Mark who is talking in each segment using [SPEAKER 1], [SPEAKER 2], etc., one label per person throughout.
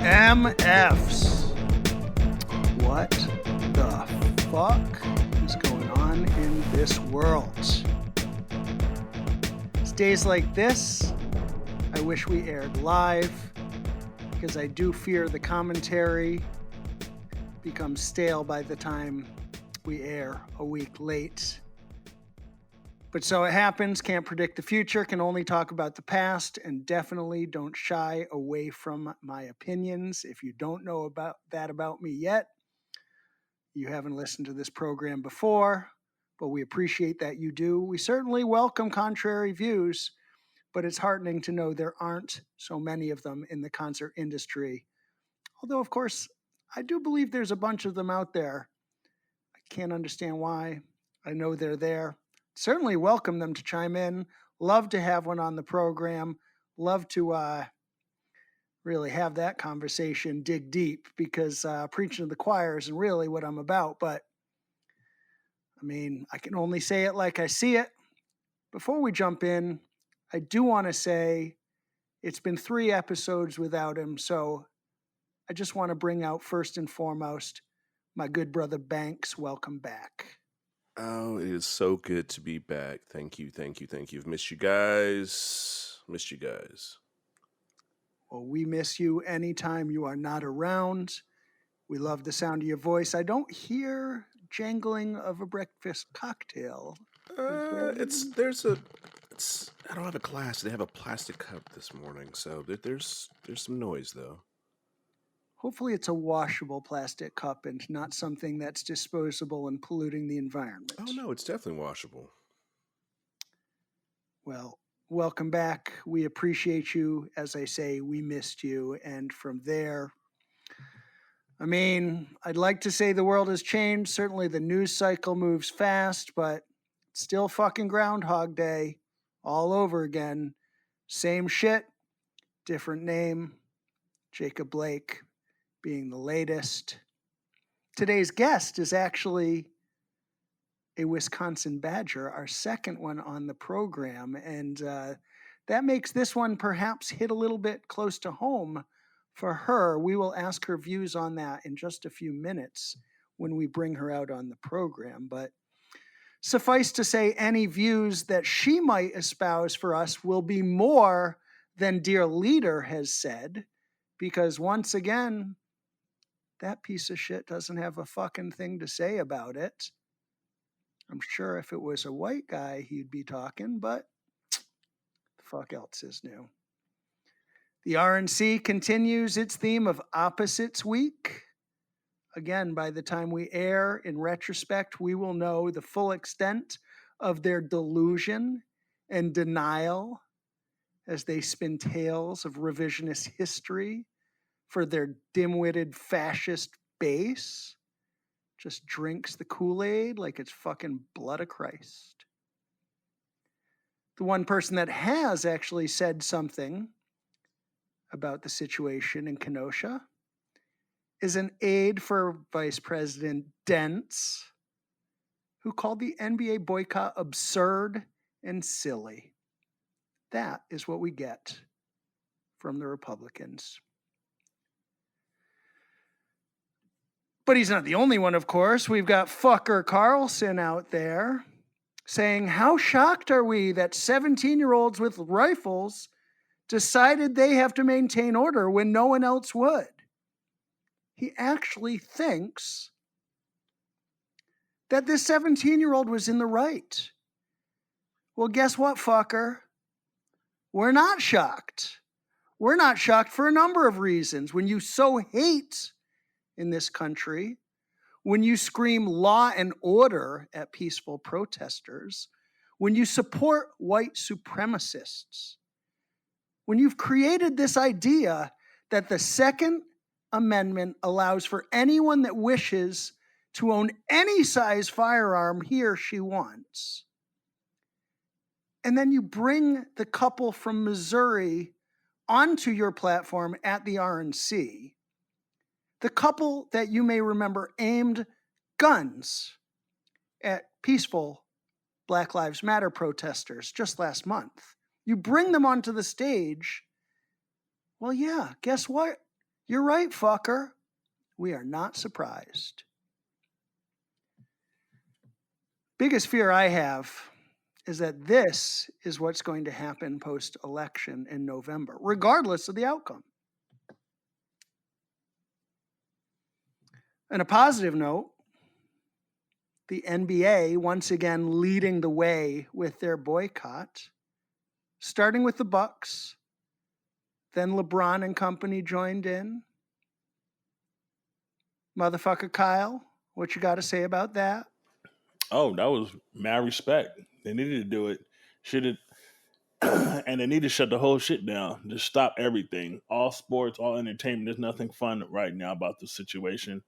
[SPEAKER 1] MFs. What the fuck is going on in this world? It's days like this, I wish we aired live, because I do fear the commentary becomes stale by the time we air a week late. But so it happens, can't predict the future, can only talk about the past, and definitely don't shy away from my opinions. If you don't know about me yet, you haven't listened to this program before, but we appreciate that you do. We certainly welcome contrary views, but it's heartening to know there aren't so many of them in the concert industry. Although, of course, I do believe there's a bunch of them out there. I can't understand why. I know they're there. Certainly welcome them to chime in. Love to have one on the program. Love to really have that conversation, dig deep, because preaching to the choir isn't really what I'm about. But, I mean, I can only say it like I see it. Before we jump in, I do want to say it's been 3 episodes without him, so I just want to bring out first and foremost my good brother Banks. Welcome back.
[SPEAKER 2] Oh, it is so good to be back. Thank you. I've missed you guys.
[SPEAKER 1] Well, we miss you anytime you are not around. We love the sound of your voice. I don't hear jangling of a breakfast cocktail.
[SPEAKER 2] I don't have a glass. They have a plastic cup this morning, so there's some noise though.
[SPEAKER 1] Hopefully it's a washable plastic cup and not something that's disposable and polluting the environment.
[SPEAKER 2] Oh no, it's definitely washable.
[SPEAKER 1] Well, welcome back. We appreciate you. As I say, we missed you. And from there, I mean, I'd like to say the world has changed. Certainly the news cycle moves fast, but it's still fucking Groundhog Day all over again. Same shit, different name. Jacob Blake being the latest. Today's guest is actually a Wisconsin Badger, our second one on the program, and that makes this one perhaps hit a little bit close to home for her. We will ask her views on that in just a few minutes when we bring her out on the program, but suffice to say, any views that she might espouse for us will be more than Dear Leader has said, because once again, that piece of shit doesn't have a fucking thing to say about it. I'm sure if it was a white guy, he'd be talking, but the fuck else is new. The RNC continues its theme of Opposites Week. Again, by the time we air, in retrospect, we will know the full extent of their delusion and denial as they spin tales of revisionist history for their dim-witted fascist base. Just drinks the Kool-Aid like it's fucking blood of Christ. The one person that has actually said something about the situation in Kenosha is an aide for Vice President Dents, who called the NBA boycott absurd and silly. That is what we get from the Republicans. But he's not the only one, of course. We've got fucker Carlson out there saying, how shocked are we that 17-year-olds with rifles decided they have to maintain order when no one else would? He actually thinks that this 17-year-old was in the right. Well, guess what, fucker? We're not shocked. We're not shocked for a number of reasons. When you so hate in this country, when you scream law and order at peaceful protesters, when you support white supremacists, when you've created this idea that the Second Amendment allows for anyone that wishes to own any size firearm he or she wants, and then you bring the couple from Missouri onto your platform at the RNC, the couple that you may remember aimed guns at peaceful Black Lives Matter protesters just last month. You bring them onto the stage. Well, yeah, guess what? You're right, fucker. We are not surprised. Biggest fear I have is that this is what's going to happen post-election in November, regardless of the outcome. On a positive note, the NBA once again leading the way with their boycott, starting with the Bucks, then LeBron and company joined in. Motherfucker Kyle, what you got to say about that?
[SPEAKER 3] Oh, that was mad respect. They needed to do it. Should have, and they need to shut the whole shit down. Just stop everything. All sports, all entertainment. There's nothing fun right now about the situation.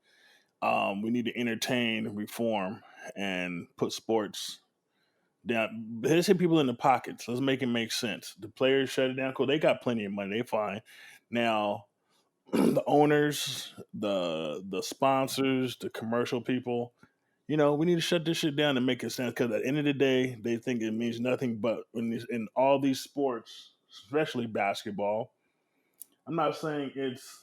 [SPEAKER 3] We need to entertain, reform, and put sports down. Let's hit people in the pockets. Let's make it make sense. The players shut it down. Cool. They got plenty of money. They fine. Now, the owners, the sponsors, the commercial people, we need to shut this shit down and make it sense. Because at the end of the day, they think it means nothing. But in all these sports, especially basketball, I'm not saying it's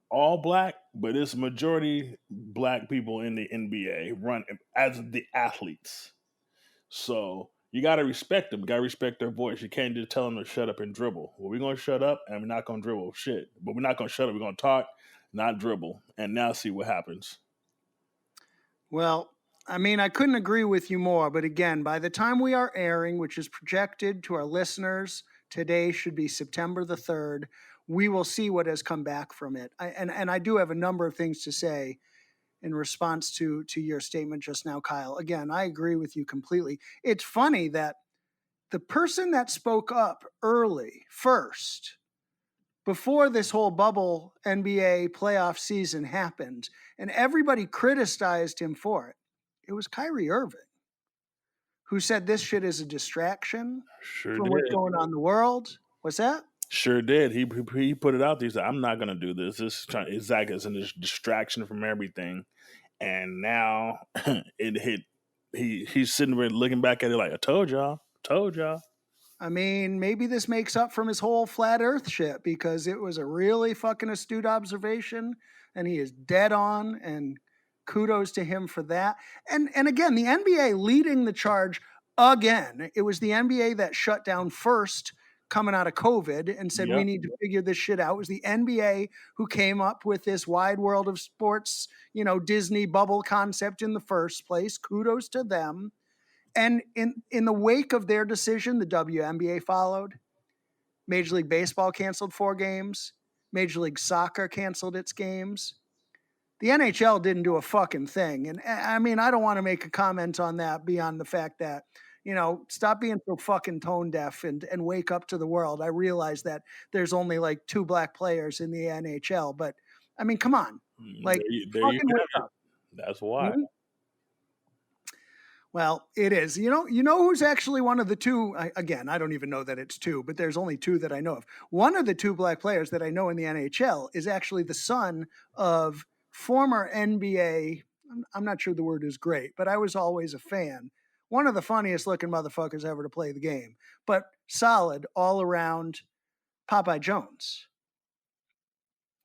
[SPEAKER 3] all black, but it's majority black people in the NBA run as the athletes. So you got to respect them. You got to respect their voice. You can't just tell them to shut up and dribble. Well, we're going to shut up and we're not going to dribble. Shit. But we're not going to shut up. We're going to talk, not dribble. And now see what happens.
[SPEAKER 1] Well, I mean, I couldn't agree with you more. But again, by the time we are airing, which is projected to our listeners, today should be September the 3rd, we will see what has come back from it. And I do have a number of things to say in response to your statement just now, Kyle. Again, I agree with you completely. It's funny that the person that spoke up early, first, before this whole bubble NBA playoff season happened, and everybody criticized him for it, it was Kyrie Irving, who said this shit is a distraction
[SPEAKER 3] Sure
[SPEAKER 1] from
[SPEAKER 3] did.
[SPEAKER 1] what's going on in the world. What's that?
[SPEAKER 3] Sure did. He put it out there. He said, "I'm not going to do this. This is exactly it's a distraction from everything." And now it hit. He's sitting there looking back at it like, "I told y'all, told y'all."
[SPEAKER 1] I mean, maybe this makes up from his whole flat earth shit because it was a really fucking astute observation and he is dead on, and kudos to him for that. And again, the NBA leading the charge again. It was the NBA that shut down first coming out of COVID and said, we
[SPEAKER 3] Yep.
[SPEAKER 1] need to figure this shit out. It was the NBA who came up with this wide world of sports, Disney bubble concept in the first place. Kudos to them. And in the wake of their decision, the WNBA followed. Major League Baseball canceled 4 games. Major League Soccer canceled its games. The NHL didn't do a fucking thing. And I mean, I don't want to make a comment on that beyond the fact that, stop being so fucking tone deaf and wake up to the world. I realize that there's only like 2 black players in the NHL, but I mean, come on. Like,
[SPEAKER 3] there you
[SPEAKER 1] fucking
[SPEAKER 3] have
[SPEAKER 1] wake
[SPEAKER 3] it.
[SPEAKER 1] up.
[SPEAKER 3] That's why.
[SPEAKER 1] Mhm. Well, it is. You know who's actually one of the 2. Again, I don't even know that it's 2, but there's only 2 that I know of. One of the 2 black players that I know in the NHL is actually the son of former NBA. I'm not sure the word is great, but I was always a fan. One of the funniest looking motherfuckers ever to play the game, but solid all around. Popeye Jones.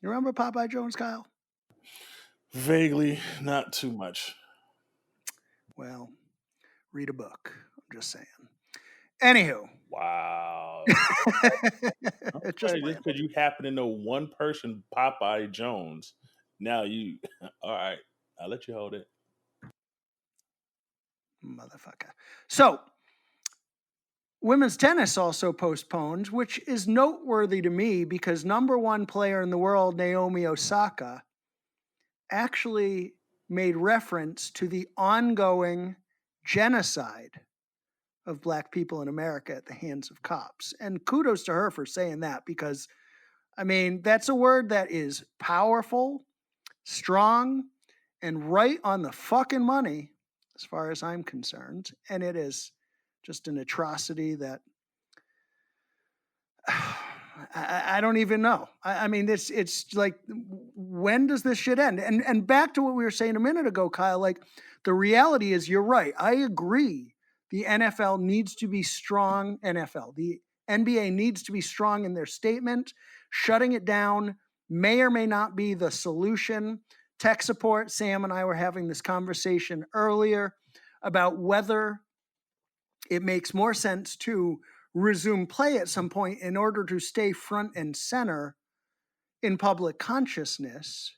[SPEAKER 1] You remember Popeye Jones, Kyle?
[SPEAKER 3] Vaguely, not too much.
[SPEAKER 1] Well, read a book. I'm just saying. Anywho.
[SPEAKER 3] Wow.
[SPEAKER 1] Just
[SPEAKER 3] Okay, just because you happen to know one person, Popeye Jones, now you. All right, I'll let you hold it.
[SPEAKER 1] Motherfucker. So, women's tennis also postponed, which is noteworthy to me because number 1 player in the world, Naomi Osaka, actually made reference to the ongoing genocide of black people in America at the hands of cops. And kudos to her for saying that because, I mean, that's a word that is powerful, strong, and right on the fucking money as far as I'm concerned. And it is just an atrocity that I don't even know. I mean, it's like, when does this shit end? And back to what we were saying a minute ago, Kyle, like the reality is you're right. I agree. The NFL needs to be strong. The NBA needs to be strong in their statement, shutting it down may or may not be the solution. Tech support, Sam and I were having this conversation earlier about whether it makes more sense to resume play at some point in order to stay front and center in public consciousness,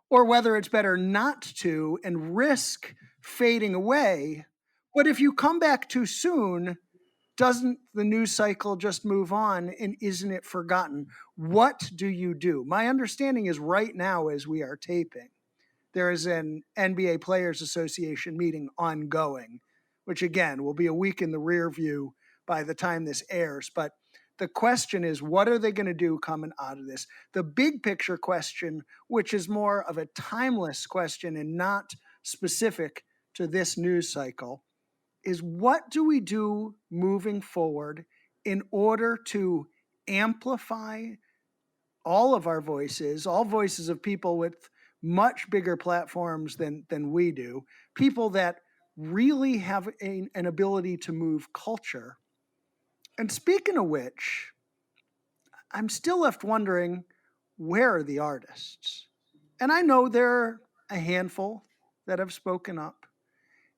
[SPEAKER 1] or whether it's better not to and risk fading away. But if you come back too soon, doesn't the news cycle just move on and isn't it forgotten? What do you do? My understanding is right now, as we are taping, there is an NBA Players Association meeting ongoing, which again will be a week in the rear view by the time this airs. But the question is, what are they going to do coming out of this? The big picture question, which is more of a timeless question and not specific to this news cycle, is what do we do moving forward in order to amplify all of our voices, all voices of people with much bigger platforms than we do, people that really have an ability to move culture. And speaking of which, I'm still left wondering, where are the artists? And I know there are a handful that have spoken up.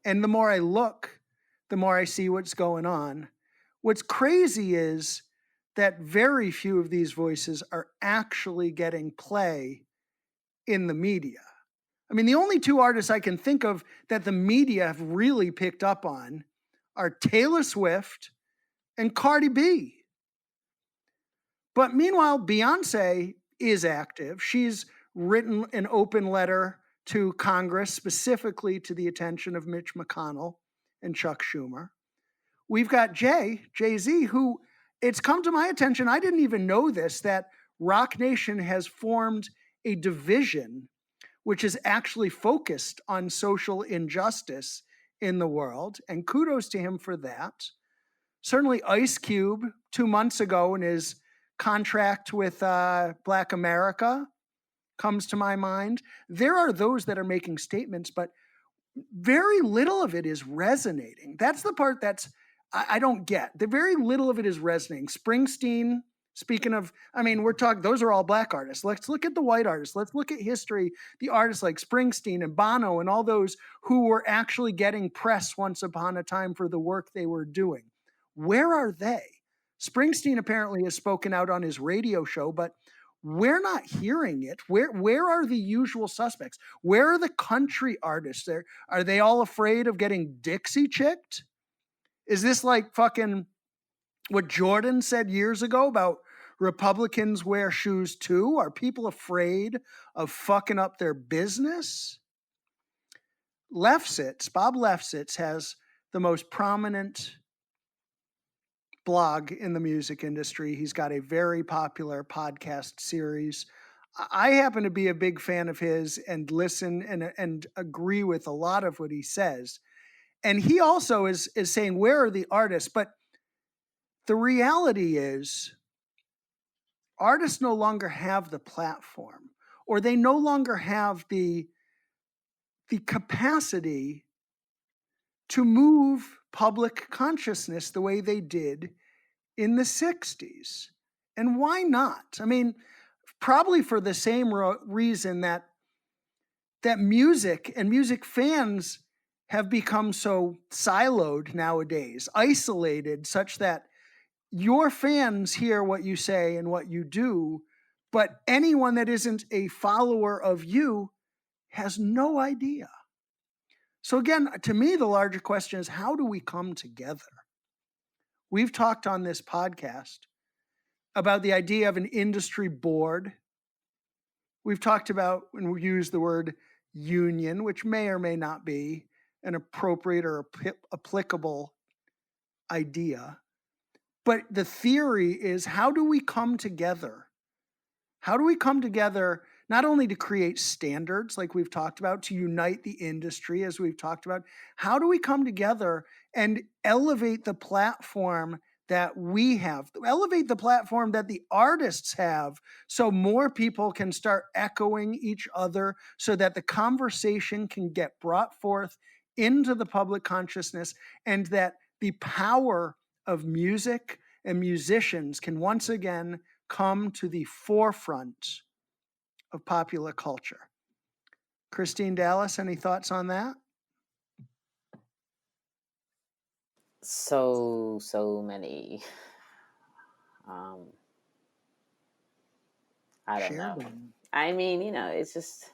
[SPEAKER 1] And the more I look, the more I see what's going on. What's crazy is that very few of these voices are actually getting play in the media. I mean, the only two artists I can think of that the media have really picked up on are Taylor Swift and Cardi B. But meanwhile, Beyonce is active. She's written an open letter to Congress, specifically to the attention of Mitch McConnell and Chuck Schumer. We've got Jay-Z, who it's come to my attention, I didn't even know this, that Rock Nation has formed a division which is actually focused on social injustice in the world, and kudos to him for that. Certainly Ice Cube, 2 months ago, in his contract with Black America comes to my mind. There are those that are making statements, but very little of it is resonating. That's the part that's I don't get. The very little of it is resonating. Springsteen, speaking of, I mean, we're talking, those are all Black artists. Let's look at the white artists. Let's look at history, the artists like Springsteen and Bono and all those who were actually getting press once upon a time for the work they were doing. Where are they? Springsteen apparently has spoken out on his radio show, but we're not hearing it. Where are the usual suspects? Where are the country artists? Are they all afraid of getting Dixie chicked? Is this like fucking what Jordan said years ago about Republicans wear shoes too? Are people afraid of fucking up their business? Lefsitz, Bob Lefsitz, has the most prominent blog in the music industry. He's got a very popular podcast series. I happen to be a big fan of his and listen and agree with a lot of what he says. And he also is saying, where are the artists? But the reality is, artists no longer have the platform, or they no longer have the capacity to move public consciousness the way they did in the 60s. And why not? I mean, probably for the same reason that music and music fans have become so siloed nowadays, isolated, such that your fans hear what you say and what you do, but anyone that isn't a follower of you has no idea. So again, to me, the larger question is, how do we come together? We've talked on this podcast about the idea of an industry board. We've talked about, and we use the word union, which may or may not be an appropriate or applicable idea. But the theory is, how do we come together? How do we come together not only to create standards like we've talked about, to unite the industry as we've talked about, how do we come together and elevate the platform that we have, elevate the platform that the artists have, so more people can start echoing each other, so that the conversation can get brought forth into the public consciousness, and that the power of music and musicians can once again come to the forefront of popular culture. Christine Dallas, any thoughts on that?
[SPEAKER 4] So many. Um, I don't
[SPEAKER 1] Share
[SPEAKER 4] know.
[SPEAKER 1] them.
[SPEAKER 4] I mean, it's just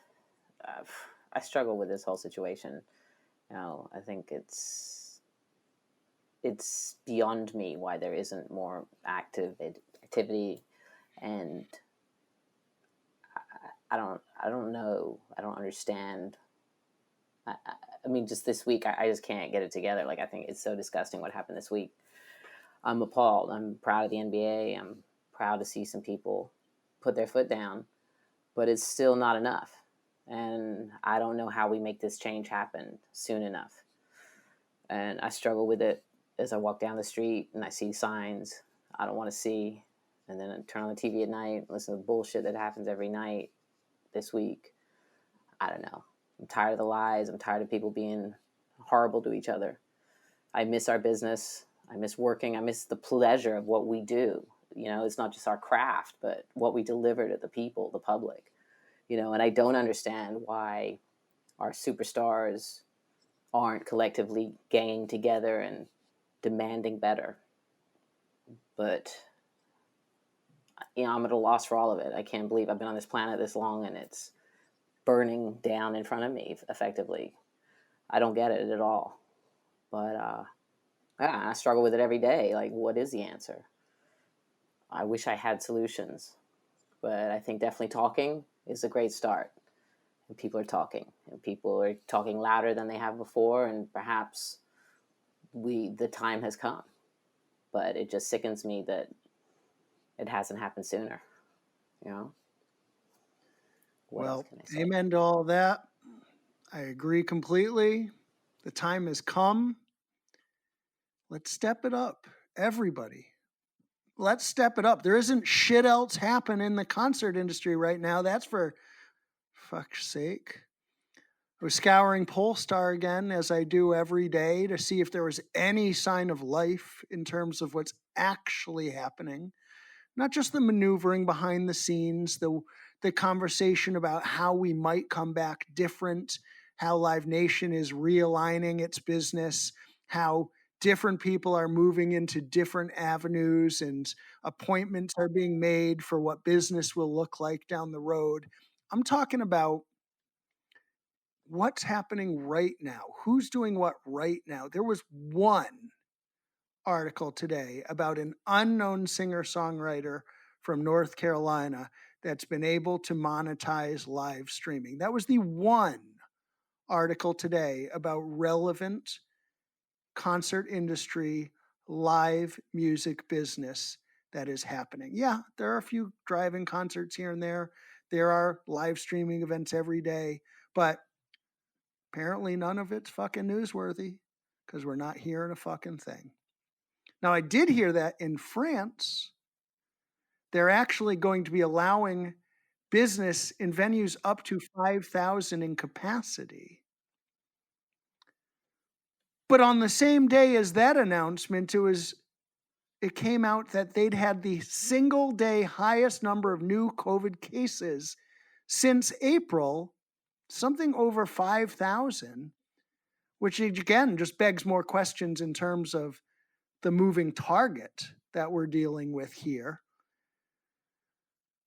[SPEAKER 4] I struggle with this whole situation. I think it's beyond me why there isn't more activity, and I don't know. I don't understand. I mean, just this week, I just can't get it together. Like, I think it's so disgusting what happened this week. I'm appalled. I'm proud of the NBA. I'm proud to see some people put their foot down, but it's still not enough. And I don't know how we make this change happen soon enough. And I struggle with it as I walk down the street and I see signs I don't want to see. And then I turn on the TV at night, listen to the bullshit that happens every night this week. I don't know. I'm tired of the lies. I'm tired of people being horrible to each other. I miss our business. I miss working. I miss the pleasure of what we do. It's not just our craft, but what we deliver to the people, the public. And I don't understand why our superstars aren't collectively ganging together and demanding better. But, I'm at a loss for all of it. I can't believe I've been on this planet this long and it's burning down in front of me, effectively. I don't get it at all. But I struggle with it every day. Like, what is the answer? I wish I had solutions. But I think definitely talking is a great start. And people are talking. And people are talking louder than they have before. And perhaps the time has come. But it just sickens me that it hasn't happened sooner. What else
[SPEAKER 1] Well,
[SPEAKER 4] can I say?
[SPEAKER 1] amen to all that. I agree completely. The time has come. Let's step it up, everybody. Let's step it up. There isn't shit else happening in the concert industry right now. That's for fuck's sake. I was scouring Polestar again, as I do every day, to see if there was any sign of life in terms of what's actually happening. Not just the maneuvering behind the scenes, the conversation about how we might come back different, how Live Nation is realigning its business, how different people are moving into different avenues and appointments are being made for what business will look like down the road. I'm talking about what's happening right now. Who's doing what right now? There was one article today about an unknown singer-songwriter from North Carolina that's been able to monetize live streaming. That was the one article today about relevant concert industry, live music business that is happening. Yeah, there are a few drive-in concerts here and there. There are live streaming events every day, but apparently none of it's fucking newsworthy because we're not hearing a fucking thing. Now, I did hear that in France, they're actually going to be allowing business in venues up to 5,000 in capacity. But on the same day as that announcement, it came out that they'd had the single day highest number of new COVID cases since April, something over 5,000, which again just begs more questions in terms of the moving target that we're dealing with here.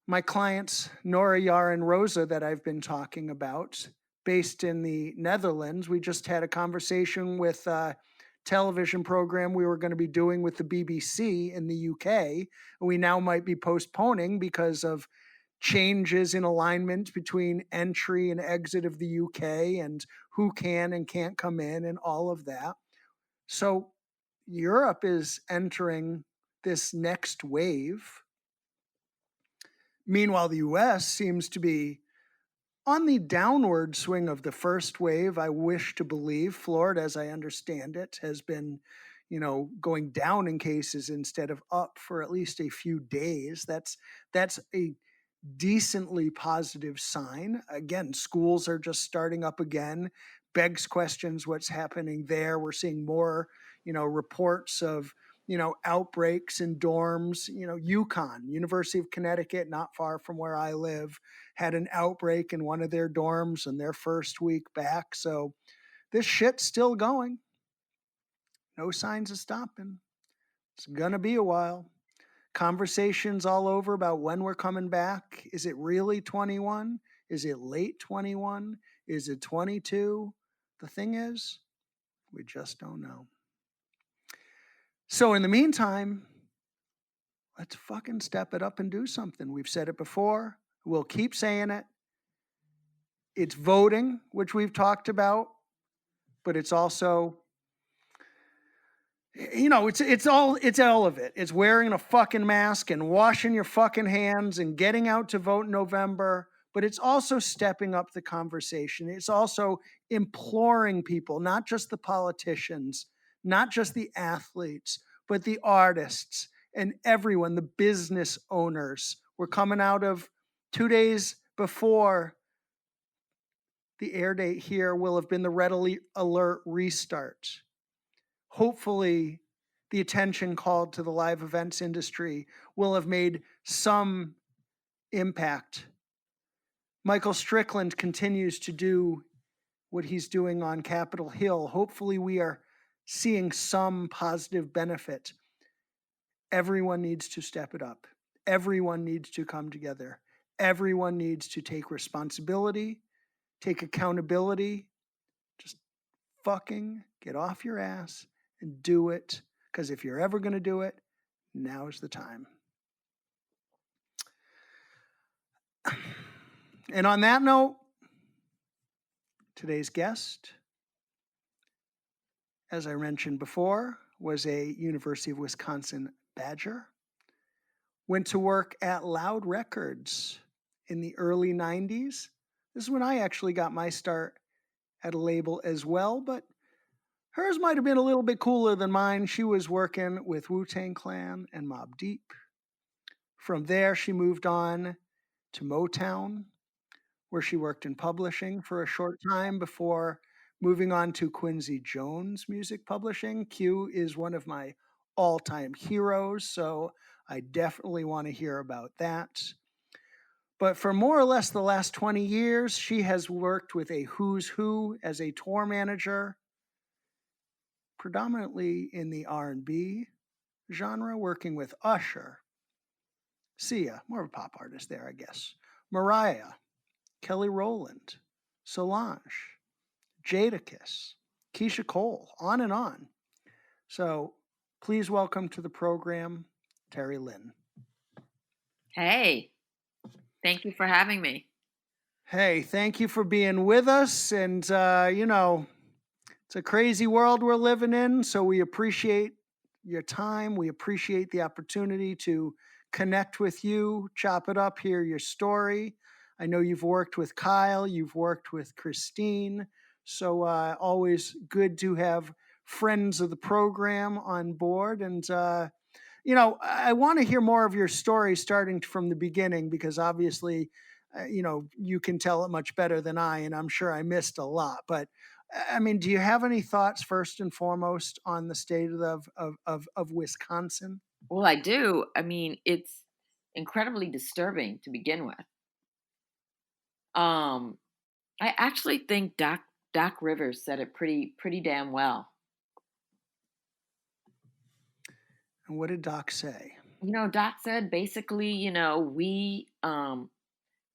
[SPEAKER 1] My clients, Nora, Yara, and Rosa, that I've been talking about, based in the Netherlands, we just had a conversation with a television program we were going to be doing with the BBC in the UK. We now might be postponing because of changes in alignment between entry and exit of the UK and who can and can't come in and all of that. So Europe is entering this next wave. Meanwhile, the US seems to be on the downward swing of the first wave. I wish to believe Florida, as I understand it, has been, going down in cases instead of up for at least a few days. That's a decently positive sign. Again, schools are just starting up again. Begs questions what's happening there. We're seeing more, reports of outbreaks in dorms. UConn, University of Connecticut, not far from where I live, had an outbreak in one of their dorms in their first week back. So this shit's still going. No signs of stopping. It's gonna be a while. Conversations all over about when we're coming back. Is it really 21? Is it late 21? Is it 22? The thing is, we just don't know. So in the meantime, let's fucking step it up and do something. We've said it before. We'll keep saying it. It's voting, which we've talked about, but it's also, it's all of it. It's wearing a fucking mask and washing your fucking hands and getting out to vote in November. But it's also stepping up the conversation. It's also imploring people, not just the politicians, not just the athletes, but the artists and everyone, the business owners. We're coming out of 2 days before the air date here will have been the red alert restart. Hopefully, the attention called to the live events industry will have made some impact. Michael Strickland continues to do what he's doing on Capitol Hill. Hopefully, we are seeing some positive benefit. Everyone needs to step it up. Everyone needs to come together. Everyone needs to take responsibility, take accountability. Just fucking get off your ass and do it. Because if you're ever going to do it, now is the time. And on that note, today's guest, as I mentioned before, was a University of Wisconsin Badger. Went to work at Loud Records in the early 90s. This is when I actually got my start at a label as well, but hers might have been a little bit cooler than mine. She was working with Wu-Tang Clan and Mobb Deep. From there, she moved on to Motown, where she worked in publishing for a short time before moving on to Quincy Jones Music Publishing. Q is one of my all-time heroes, so I definitely want to hear about that. But for more or less the last 20 years, she has worked with a who's who as a tour manager, predominantly in the R&B genre, working with Usher, Sia, more of a pop artist there, I guess, Mariah, Kelly Rowland, Solange, Jadakiss, Keisha Cole, on and on. So please welcome to the program, Teri Lynn.
[SPEAKER 5] Hey, thank you for having me.
[SPEAKER 1] Hey, thank you for being with us. And, it's a crazy world we're living in, so we appreciate your time. We appreciate the opportunity to connect with you, chop it up, hear your story. I know you've worked with Kyle, you've worked with Christine, so always good to have friends of the program on board. And, I want to hear more of your story starting from the beginning, because obviously, you can tell it much better than I, and I'm sure I missed a lot. But I mean, do you have any thoughts first and foremost on the state of Wisconsin?
[SPEAKER 5] Well, I do. I mean, it's incredibly disturbing to begin with. Um, I actually think Doc Rivers said it pretty damn well.
[SPEAKER 1] And what did Doc say?
[SPEAKER 5] Doc said basically,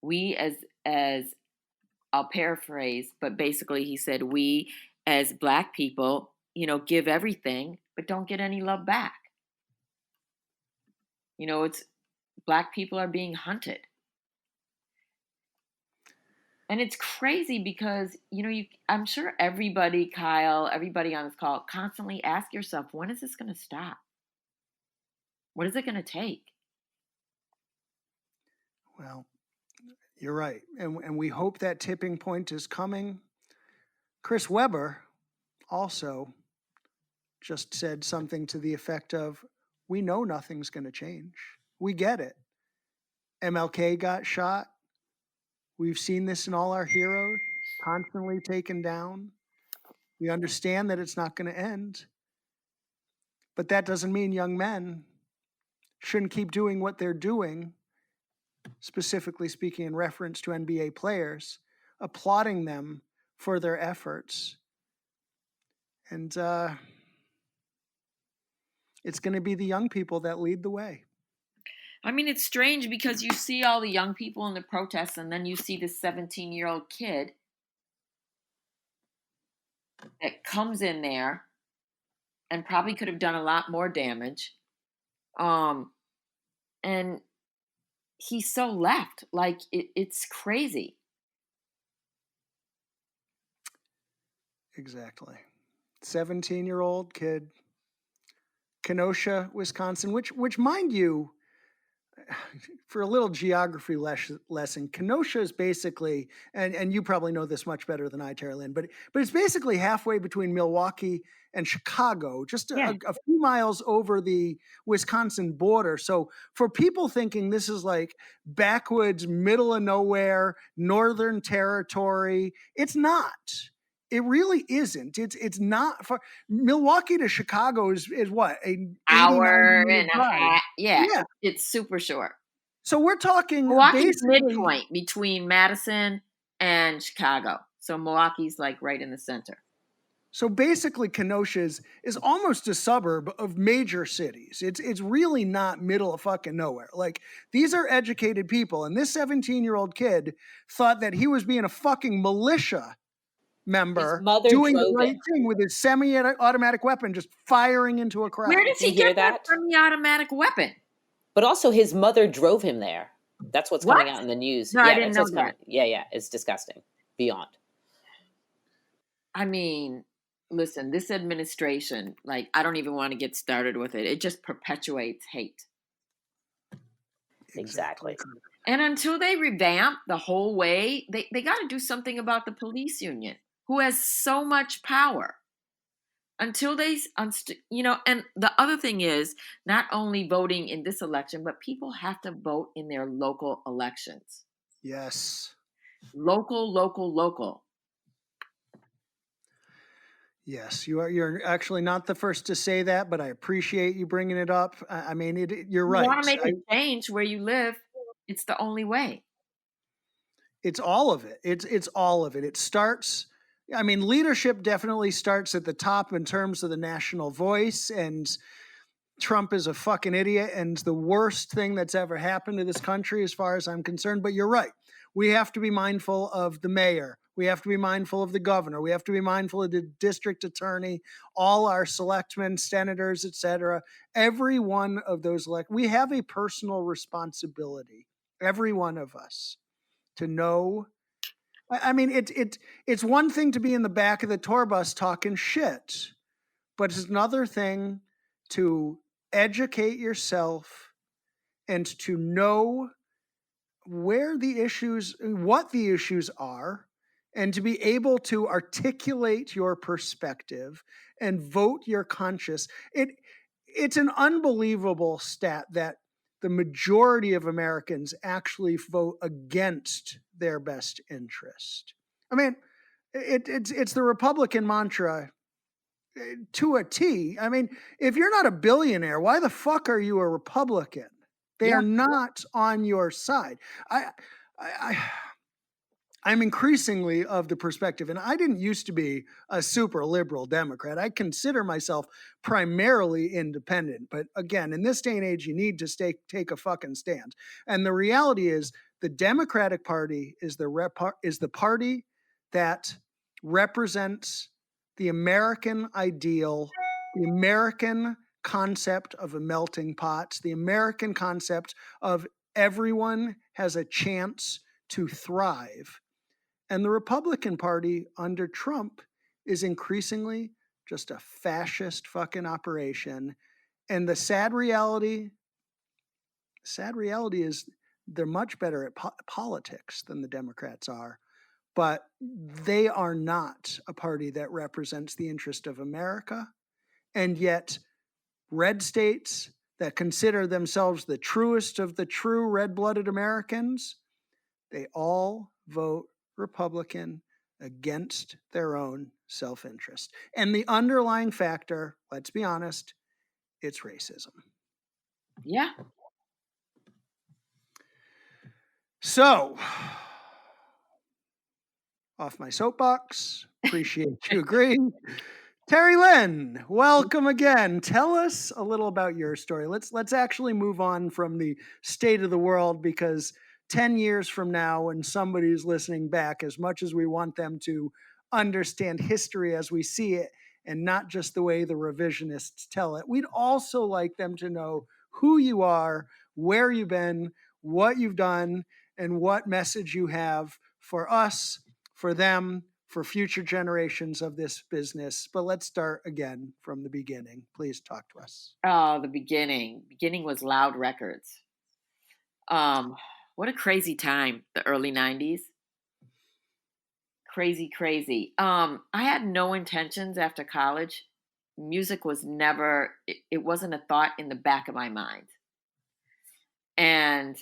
[SPEAKER 5] we as I'll paraphrase, but basically he said we as Black people, give everything but don't get any love back. It's Black people are being hunted. And it's crazy because, I'm sure everybody, Kyle, everybody on this call, constantly ask yourself, when is this going to stop? What is it going to take?
[SPEAKER 1] Well, you're right. And we hope that tipping point is coming. Chris Webber also just said something to the effect of, we know nothing's going to change. We get it. MLK got shot. We've seen this in all our heroes, constantly taken down. We understand that it's not going to end. But that doesn't mean young men shouldn't keep doing what they're doing, specifically speaking in reference to NBA players, applauding them for their efforts. And it's going to be the young people that lead the way.
[SPEAKER 5] I mean, it's strange because you see all the young people in the protests, and then you see this 17-year-old kid that comes in there and probably could have done a lot more damage. And he's so left. Like, it's crazy.
[SPEAKER 1] Exactly. 17-year-old kid, Kenosha, Wisconsin, which mind you, for a little geography lesson, Kenosha is basically, and you probably know this much better than I, Teri Lynn, but it's basically halfway between Milwaukee and Chicago, just
[SPEAKER 5] Yeah.
[SPEAKER 1] a few miles over the Wisconsin border. So for people thinking this is like backwoods, middle of nowhere, Northern Territory, it's not. It really isn't. It's not far. Milwaukee to Chicago is what, an 80, 90
[SPEAKER 5] Hour
[SPEAKER 1] minute
[SPEAKER 5] and a
[SPEAKER 1] drive.
[SPEAKER 5] half. Yeah,
[SPEAKER 1] Yeah.
[SPEAKER 5] it's super short.
[SPEAKER 1] So we're talking
[SPEAKER 5] Milwaukee's
[SPEAKER 1] basically,
[SPEAKER 5] midpoint between Madison and Chicago. So Milwaukee's like right in the center.
[SPEAKER 1] so basically Kenosha is almost a suburb of major cities. It's really not middle of fucking nowhere. Like, these are educated people, and this 17-year-old kid thought that he was being a fucking militia member
[SPEAKER 4] mother
[SPEAKER 1] doing the
[SPEAKER 4] drove
[SPEAKER 1] right
[SPEAKER 4] him.
[SPEAKER 1] thing with his semi-automatic weapon, just firing into a crowd.
[SPEAKER 5] Where does
[SPEAKER 4] You
[SPEAKER 5] he
[SPEAKER 4] hear
[SPEAKER 5] get that
[SPEAKER 4] that?
[SPEAKER 5] semi-automatic weapon?
[SPEAKER 4] But also, his mother drove him there. That's what's
[SPEAKER 5] What?
[SPEAKER 4] coming out in the news.
[SPEAKER 5] No, I
[SPEAKER 4] Yeah,
[SPEAKER 5] didn't
[SPEAKER 4] that's
[SPEAKER 5] know
[SPEAKER 4] what's coming.
[SPEAKER 5] that.
[SPEAKER 4] Yeah, it's disgusting. Beyond.
[SPEAKER 5] I mean, listen, this administration, like, I don't even want to get started with it. It just perpetuates hate.
[SPEAKER 4] Exactly.
[SPEAKER 5] And until they revamp the whole way, they got to do something about the police union, who has so much power. Until they, and the other thing is not only voting in this election, but people have to vote in their local elections.
[SPEAKER 1] Yes.
[SPEAKER 5] Local.
[SPEAKER 1] Yes, you're actually not the first to say that, but I appreciate you bringing it up. I mean, you're
[SPEAKER 5] You
[SPEAKER 1] right.
[SPEAKER 5] want to make a change where you live, it's the only way.
[SPEAKER 1] It's all of it. It's all of it. It starts, I mean, leadership definitely starts at the top in terms of the national voice, and Trump is a fucking idiot and the worst thing that's ever happened to this country as far as I'm concerned. But you're right. We have to be mindful of the mayor. We have to be mindful of the governor. We have to be mindful of the district attorney, all our selectmen, senators, etc. Every one of those we have a personal responsibility, every one of us, to know. I mean, it's one thing to be in the back of the tour bus talking shit, but it's another thing to educate yourself and to know what the issues are, and to be able to articulate your perspective and vote your conscience. It's an unbelievable stat that the majority of Americans actually vote against their best interest. I mean, it's the Republican mantra to a T. I mean, if you're not a billionaire, why the fuck are you a Republican? They are not on your side. I'm increasingly of the perspective, and I didn't used to be a super liberal Democrat. I consider myself primarily independent. But again, in this day and age, you need to take a fucking stand. And the reality is, the Democratic Party is the party that represents the American ideal, the American concept of a melting pot, the American concept of everyone has a chance to thrive. And the Republican Party under Trump is increasingly just a fascist fucking operation. And the sad reality is they're much better at politics than the Democrats are. But they are not a party that represents the interest of America. And yet, red states that consider themselves the truest of the true red-blooded Americans, they all vote Republican against their own self-interest. And the underlying factor, let's be honest, it's racism.
[SPEAKER 5] Yeah.
[SPEAKER 1] So, off my soapbox. Appreciate you agreeing. Teri Lynn, welcome again. Tell us a little about your story. Let's actually move on from the state of the world, because 10 years from now, when somebody's listening back, as much as we want them to understand history as we see it and not just the way the revisionists tell it, we'd also like them to know who you are, where you've been, what you've done, and what message you have for us, for them, for future generations of this business. But let's start again from the beginning. Please talk to us.
[SPEAKER 5] Oh, the beginning. Beginning was Loud Records. What a crazy time, the early 90s. Crazy. I had no intentions after college. Music was never, it wasn't a thought in the back of my mind. And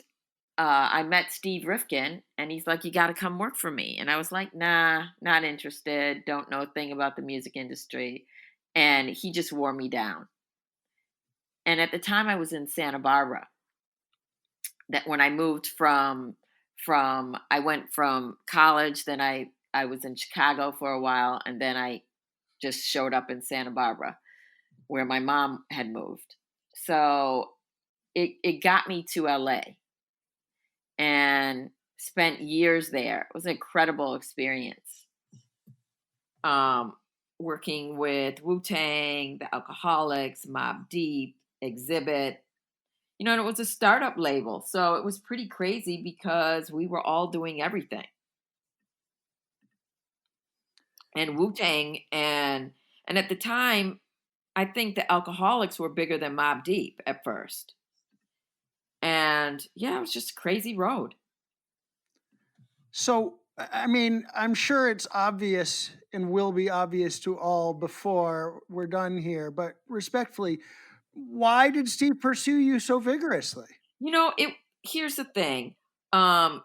[SPEAKER 5] I met Steve Rifkin, and he's like, "You got to come work for me." And I was like, "Nah, not interested. Don't know a thing about the music industry." And he just wore me down. And at the time, I was in Santa Barbara. That when I moved I went from college, then I was in Chicago for a while, and then I just showed up in Santa Barbara, where my mom had moved. So it got me to LA. And spent years there. It was an incredible experience. Working with Wu-Tang, the Alcoholics, Mobb Deep, Exhibit. And it was a startup label. So it was pretty crazy because we were all doing everything. And Wu-Tang and at the time, I think the Alcoholics were bigger than Mobb Deep at first. And yeah, it was just a crazy road.
[SPEAKER 1] So, I mean, I'm sure it's obvious and will be obvious to all before we're done here, but respectfully, why did Steve pursue you so vigorously?
[SPEAKER 5] Here's the thing.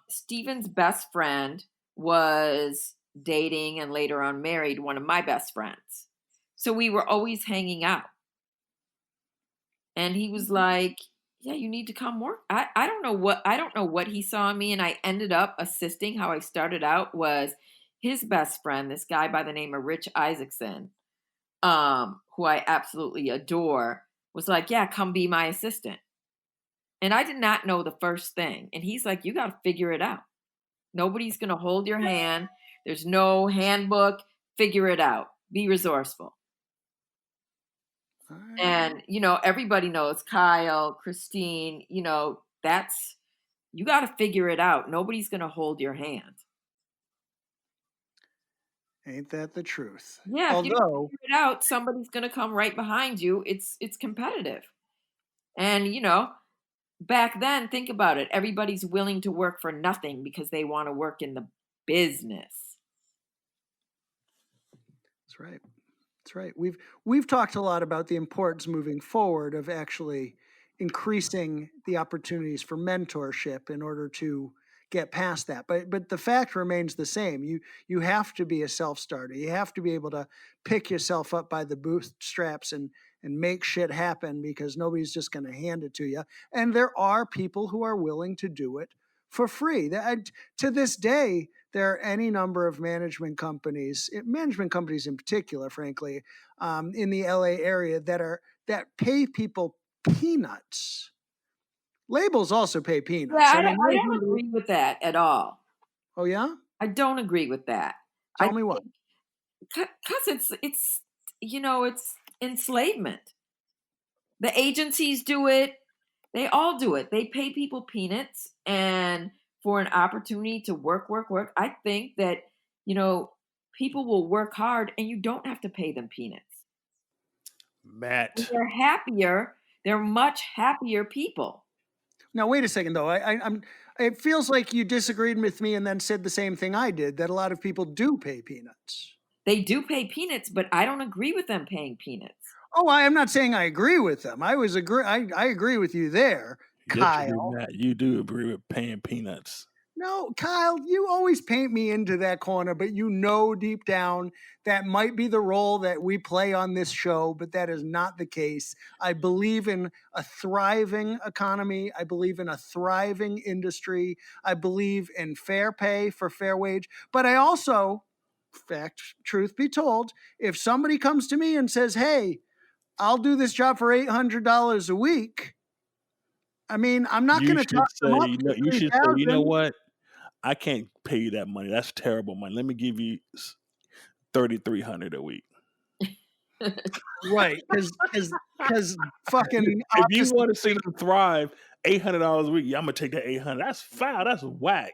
[SPEAKER 5] Steven's best friend was dating and later on married one of my best friends. So we were always hanging out. And he was like, "Yeah, you need to come work." I don't know what he saw in me, and I ended up assisting. How I started out was his best friend, this guy by the name of Rich Isaacson, who I absolutely adore, was like, "Yeah, come be my assistant." And I did not know the first thing. And he's like, "You got to figure it out. Nobody's going to hold your hand. There's no handbook. Figure it out. Be resourceful." And, everybody knows Kyle, Christine, that's, you got to figure it out. Nobody's going to hold your hand.
[SPEAKER 1] Ain't that the truth?
[SPEAKER 5] Yeah. If you don't
[SPEAKER 1] Although,
[SPEAKER 5] figure it out, somebody's going to come right behind you. It's competitive. And, back then, think about it. Everybody's willing to work for nothing because they want to work in the business.
[SPEAKER 1] that's right. That's right. We've talked a lot about the importance moving forward of actually increasing the opportunities for mentorship in order to get past that. But the fact remains the same. You have to be a self-starter. You have to be able to pick yourself up by the bootstraps and make shit happen, because nobody's just going to hand it to you. And there are people who are willing to do it for free. To this day, there are any number of management companies in particular, frankly, in the LA area that pay people peanuts. Labels also pay peanuts.
[SPEAKER 5] Yeah, I don't agree with that at all.
[SPEAKER 1] Oh yeah?
[SPEAKER 5] I don't agree with that.
[SPEAKER 1] Tell me what.
[SPEAKER 5] Because it's enslavement. The agencies do it. They all do it. They pay people peanuts and for an opportunity to work. I think that, people will work hard and you don't have to pay them peanuts.
[SPEAKER 3] Matt.
[SPEAKER 5] When they're happier. They're much happier people.
[SPEAKER 1] Now, wait a second, though. It feels like you disagreed with me and then said the same thing I did, that a lot of people do pay peanuts.
[SPEAKER 5] They do pay peanuts, but I don't agree with them paying peanuts.
[SPEAKER 1] Oh, I am not saying I agree with them. I agree with you there, Kyle.
[SPEAKER 3] Matt, you do agree with paying peanuts.
[SPEAKER 1] No, Kyle, you always paint me into that corner, but you know deep down that might be the role that we play on this show, but that is not the case. I believe in a thriving economy. I believe in a thriving industry. I believe in fair pay for fair wage. But I also, truth be told, if somebody comes to me and says, hey, I'll do this job for $800 a week, I mean, I'm not
[SPEAKER 3] You
[SPEAKER 1] going to
[SPEAKER 3] should
[SPEAKER 1] talk them
[SPEAKER 3] say,
[SPEAKER 1] up to
[SPEAKER 3] you should say, you know
[SPEAKER 1] 3,000.
[SPEAKER 3] what? I can't pay you that money. That's terrible money. Let me give you 3,300 a week.
[SPEAKER 1] Right, because fucking
[SPEAKER 3] If you
[SPEAKER 1] opposite.
[SPEAKER 3] want to see them thrive, $800 a week. Yeah, I'm gonna take that 800. That's foul. That's whack.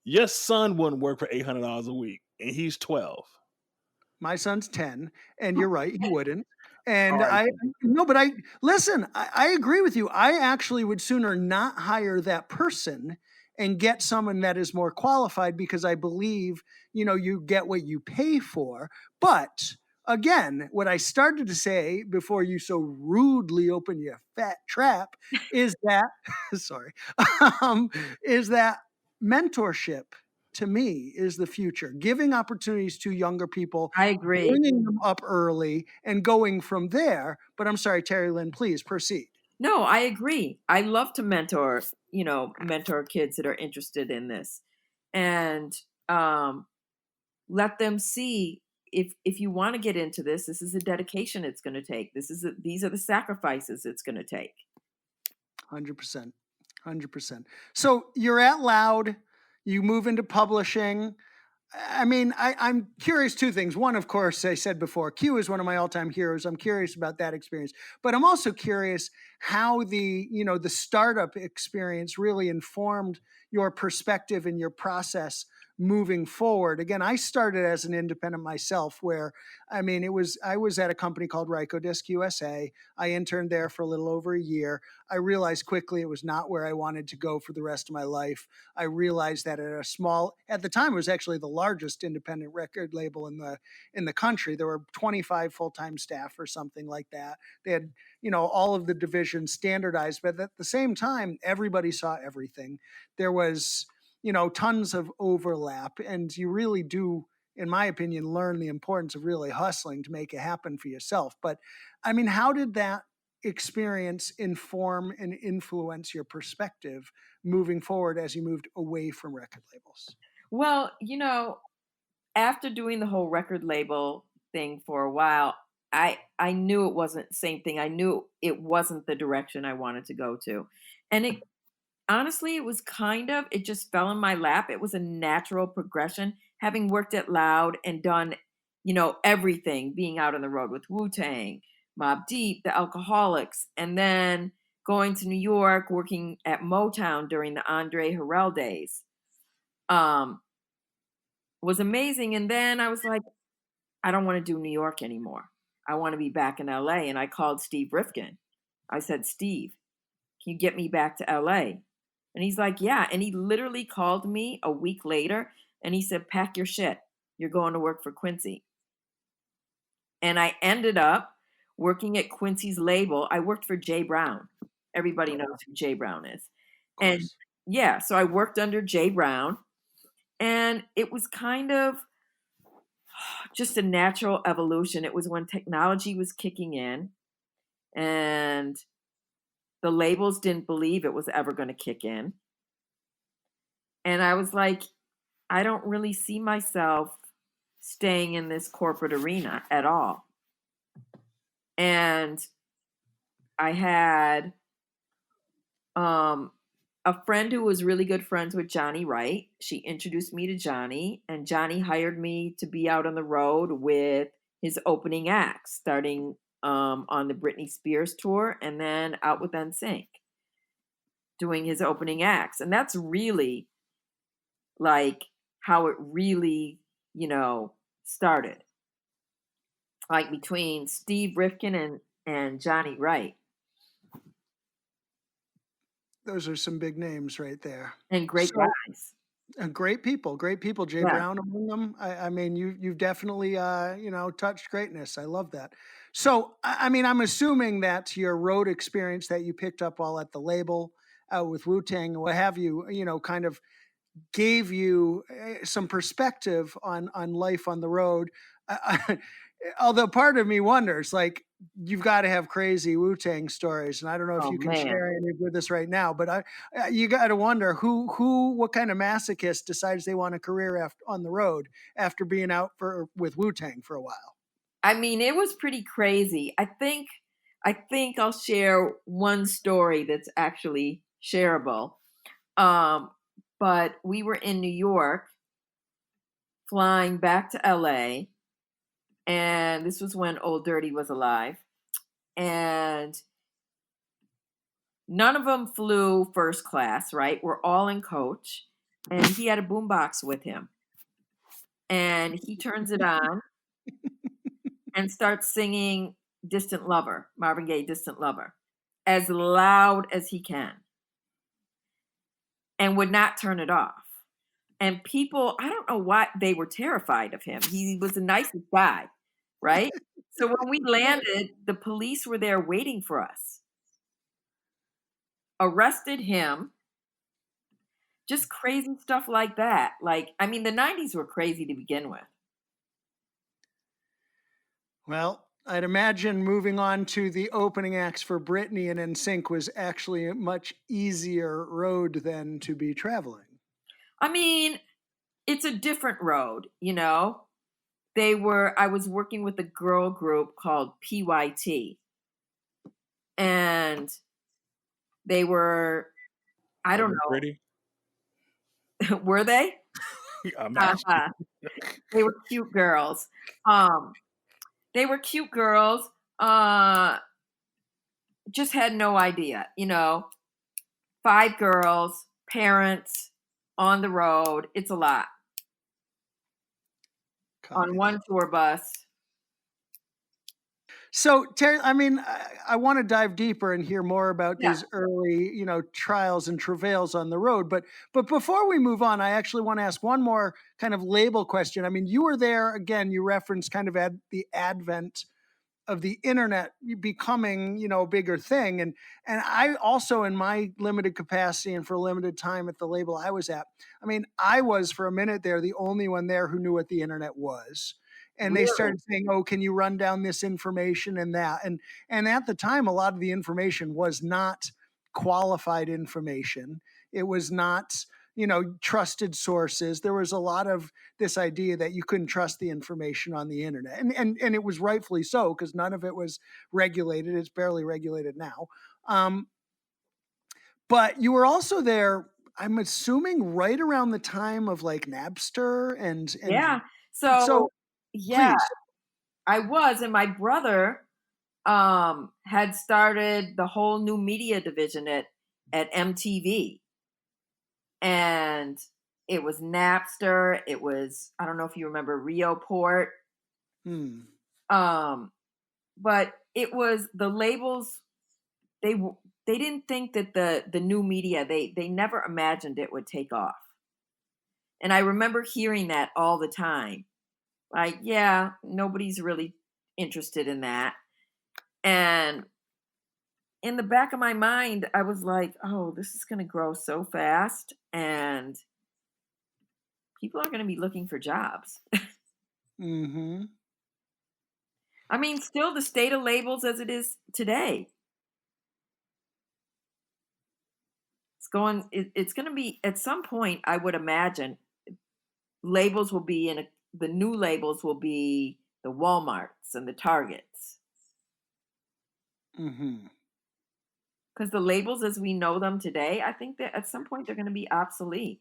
[SPEAKER 3] Your son wouldn't work for $800 a week, and he's 12.
[SPEAKER 1] My son's 10, and you're right, he wouldn't.
[SPEAKER 3] All
[SPEAKER 1] And
[SPEAKER 3] right.
[SPEAKER 1] I no, but listen, I agree with you. I actually would sooner not hire that person and get someone that is more qualified because I believe, you get what you pay for. But again, what I started to say before you so rudely open your fat trap is that sorry, um, is that mentorship to me is the future, giving opportunities to younger people,
[SPEAKER 5] I agree.
[SPEAKER 1] bringing them up early and going from there. But I'm sorry, Teri Lynn, please proceed.
[SPEAKER 5] No, I agree. I love to mentor, mentor kids that are interested in this, and let them see if you want to get into this. This is a dedication it's going to take. These are the sacrifices it's going to take.
[SPEAKER 1] 100%. 100%. So you're at Loud, you move into publishing. I mean, I'm curious two things. One, of course, I said before, Q is one of my all-time heroes. I'm curious about that experience, but I'm also curious how the startup experience really informed your perspective and your process moving forward. Again, I started as an independent myself, where I mean, I was at a company called Rykodisc USA. I interned there for a little over a year. I realized quickly it was not where I wanted to go for the rest of my life. I realized that at the time, it was actually the largest independent record label in the country. There were 25 full-time staff or something like that. They had, all of the divisions standardized, but at the same time, everybody saw everything. There was, tons of overlap, and you really do, in my opinion, learn the importance of really hustling to make it happen for yourself. But I mean, how did that experience inform and influence your perspective moving forward as you moved away from record labels?
[SPEAKER 5] Well, after doing the whole record label thing for a while, I knew it wasn't the same thing. I knew it wasn't the direction I wanted to go to. And it honestly, it just fell in my lap. It was a natural progression, having worked at Loud and done, everything, being out on the road with Wu-Tang, Mobb Deep, the Alcoholics, and then going to New York, working at Motown during the Andre Harrell days. Was amazing. And then I was like, I don't want to do New York anymore. I want to be back in LA. And I called Steve Rifkin. I said, Steve, can you get me back to LA? And he's like, yeah. And he literally called me a week later and he said, pack your shit. You're going to work for Quincy. And I ended up working at Quincy's label. I worked for Jay Brown. Everybody knows who Jay Brown is. And yeah, so I worked under Jay Brown. And it was kind of just a natural evolution. It was when technology was kicking in and the labels didn't believe it was ever going to kick in. And I was like, I don't really see myself staying in this corporate arena at all. And I had a friend who was really good friends with Johnny Wright. She introduced me to Johnny, and Johnny hired me to be out on the road with his opening acts, starting on the Britney Spears tour and then out with NSYNC, doing his opening acts. And that's really like how it really, started. Like between Steve Rifkin and Johnny Wright.
[SPEAKER 1] Those are some big names right there.
[SPEAKER 5] And great guys.
[SPEAKER 1] Great people. Jay
[SPEAKER 5] Yeah.
[SPEAKER 1] Brown among them. I mean, you've definitely touched greatness. I love that. So I mean, I'm assuming that your road experience that you picked up while at the label, out with Wu-Tang and what have you, kind of gave you some perspective on life on the road. Although part of me wonders, like, you've got to have crazy Wu-Tang stories, and I don't know if
[SPEAKER 5] Oh
[SPEAKER 1] you can
[SPEAKER 5] man.
[SPEAKER 1] share any with us right now. But you got to wonder what kind of masochist decides they want a career on the road after being out with Wu-Tang for a while.
[SPEAKER 5] I mean, it was pretty crazy. I think I'll share one story that's actually shareable. Um, but we were in New York flying back to LA, and this was when Old Dirty was alive. And none of them flew first class, right? We're all in coach, and he had a boombox with him. And he turns it on and starts singing Distant Lover, Marvin Gaye, Distant Lover, as loud as he can, and would not turn it off. And people, I don't know why they were terrified of him. He was the nicest guy, right? So when we landed, the police were there waiting for us, arrested him, just crazy stuff like that. Like, I mean, the 90s were crazy to begin with.
[SPEAKER 1] Well, I'd imagine moving on to the opening acts for Britney and NSYNC was actually a much easier road than to be traveling.
[SPEAKER 5] I mean, it's a different road, you know? I was working with a girl group called PYT, and they were, I
[SPEAKER 2] Are
[SPEAKER 5] don't
[SPEAKER 2] they pretty?
[SPEAKER 5] know, were they?
[SPEAKER 2] I'm asking.
[SPEAKER 5] Uh-huh. They were cute girls. Um, they were cute girls. Just had no idea, 5 girls, parents, on the road. It's a lot. On
[SPEAKER 1] Copy
[SPEAKER 5] one
[SPEAKER 1] that.
[SPEAKER 5] tour bus.
[SPEAKER 1] So, Terry, I mean, I want to dive deeper and hear more about
[SPEAKER 5] Yeah.
[SPEAKER 1] these early, trials and travails on the road. But before we move on, I actually want to ask one more kind of label question. I mean, you were there again. You referenced kind of at the advent of the internet becoming, a bigger thing. And I also, in my limited capacity and for a limited time at the label I was at, I mean, I was for a minute there the only one there who knew what the internet was. And they
[SPEAKER 5] Really?
[SPEAKER 1] started saying, "Oh, can you run down this information and that?" And at the time, a lot of the information was not qualified information. It was not, trusted sources. There was a lot of this idea that you couldn't trust the information on the internet. And it was rightfully so, because none of it was regulated. It's barely regulated now. But you were also there, I'm assuming, right around the time of like Napster and
[SPEAKER 5] Yeah.
[SPEAKER 1] so
[SPEAKER 5] So, yeah,
[SPEAKER 1] please.
[SPEAKER 5] I was, and my brother had started the whole new media division at MTV. And it was Napster, it was, I don't know if you remember Rioport.
[SPEAKER 1] Hmm.
[SPEAKER 5] But it was the labels, they didn't think that the new media, they never imagined it would take off. And I remember hearing that all the time. Like, yeah, nobody's really interested in that. And in the back of my mind, I was like, oh, this is going to grow so fast, and people are going to be looking for jobs.
[SPEAKER 1] Mm-hmm.
[SPEAKER 5] I mean, still the state of labels as it is today. It's going to be at some point, I would imagine, labels will be the new labels will be the Walmarts and the Targets.
[SPEAKER 1] Mm-hmm.
[SPEAKER 5] Because the labels as we know them today, I think that at some point they're going to be obsolete.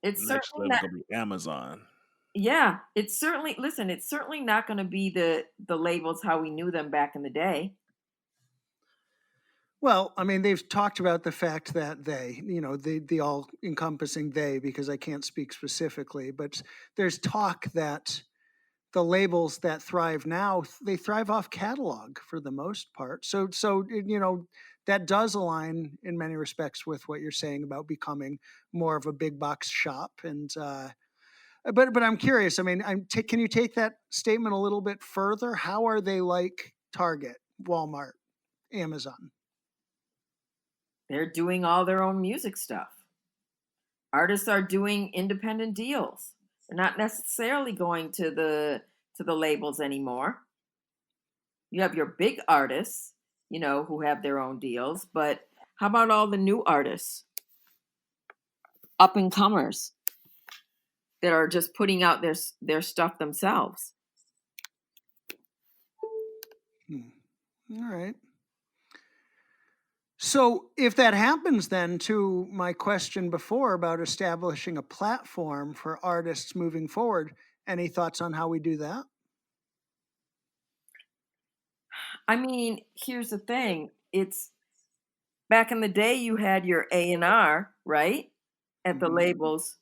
[SPEAKER 5] It's
[SPEAKER 2] The next
[SPEAKER 5] certainly
[SPEAKER 2] level
[SPEAKER 5] not.
[SPEAKER 2] gonna be Amazon.
[SPEAKER 5] Yeah, it's certainly, listen, it's certainly not going to be the labels how we knew them back in the day.
[SPEAKER 1] Well, I mean, they've talked about the fact that the all encompassing they, because I can't speak specifically, but there's talk that the labels that thrive now, they thrive off catalog for the most part. So that does align in many respects with what you're saying about becoming more of a big box shop. And but I'm curious. I mean, can you take that statement a little bit further? How are they like Target, Walmart, Amazon?
[SPEAKER 5] They're doing all their own music stuff. Artists are doing independent deals. They're not necessarily going to the labels anymore. You have your big artists, who have their own deals, but how about all the new artists, up and comers, that are just putting out their stuff themselves?
[SPEAKER 1] All right. So if that happens, then to my question before about establishing a platform for artists moving forward, any thoughts on how we do that?
[SPEAKER 5] I mean, here's the thing. It's back in the day you had your A&R, right? At the labels.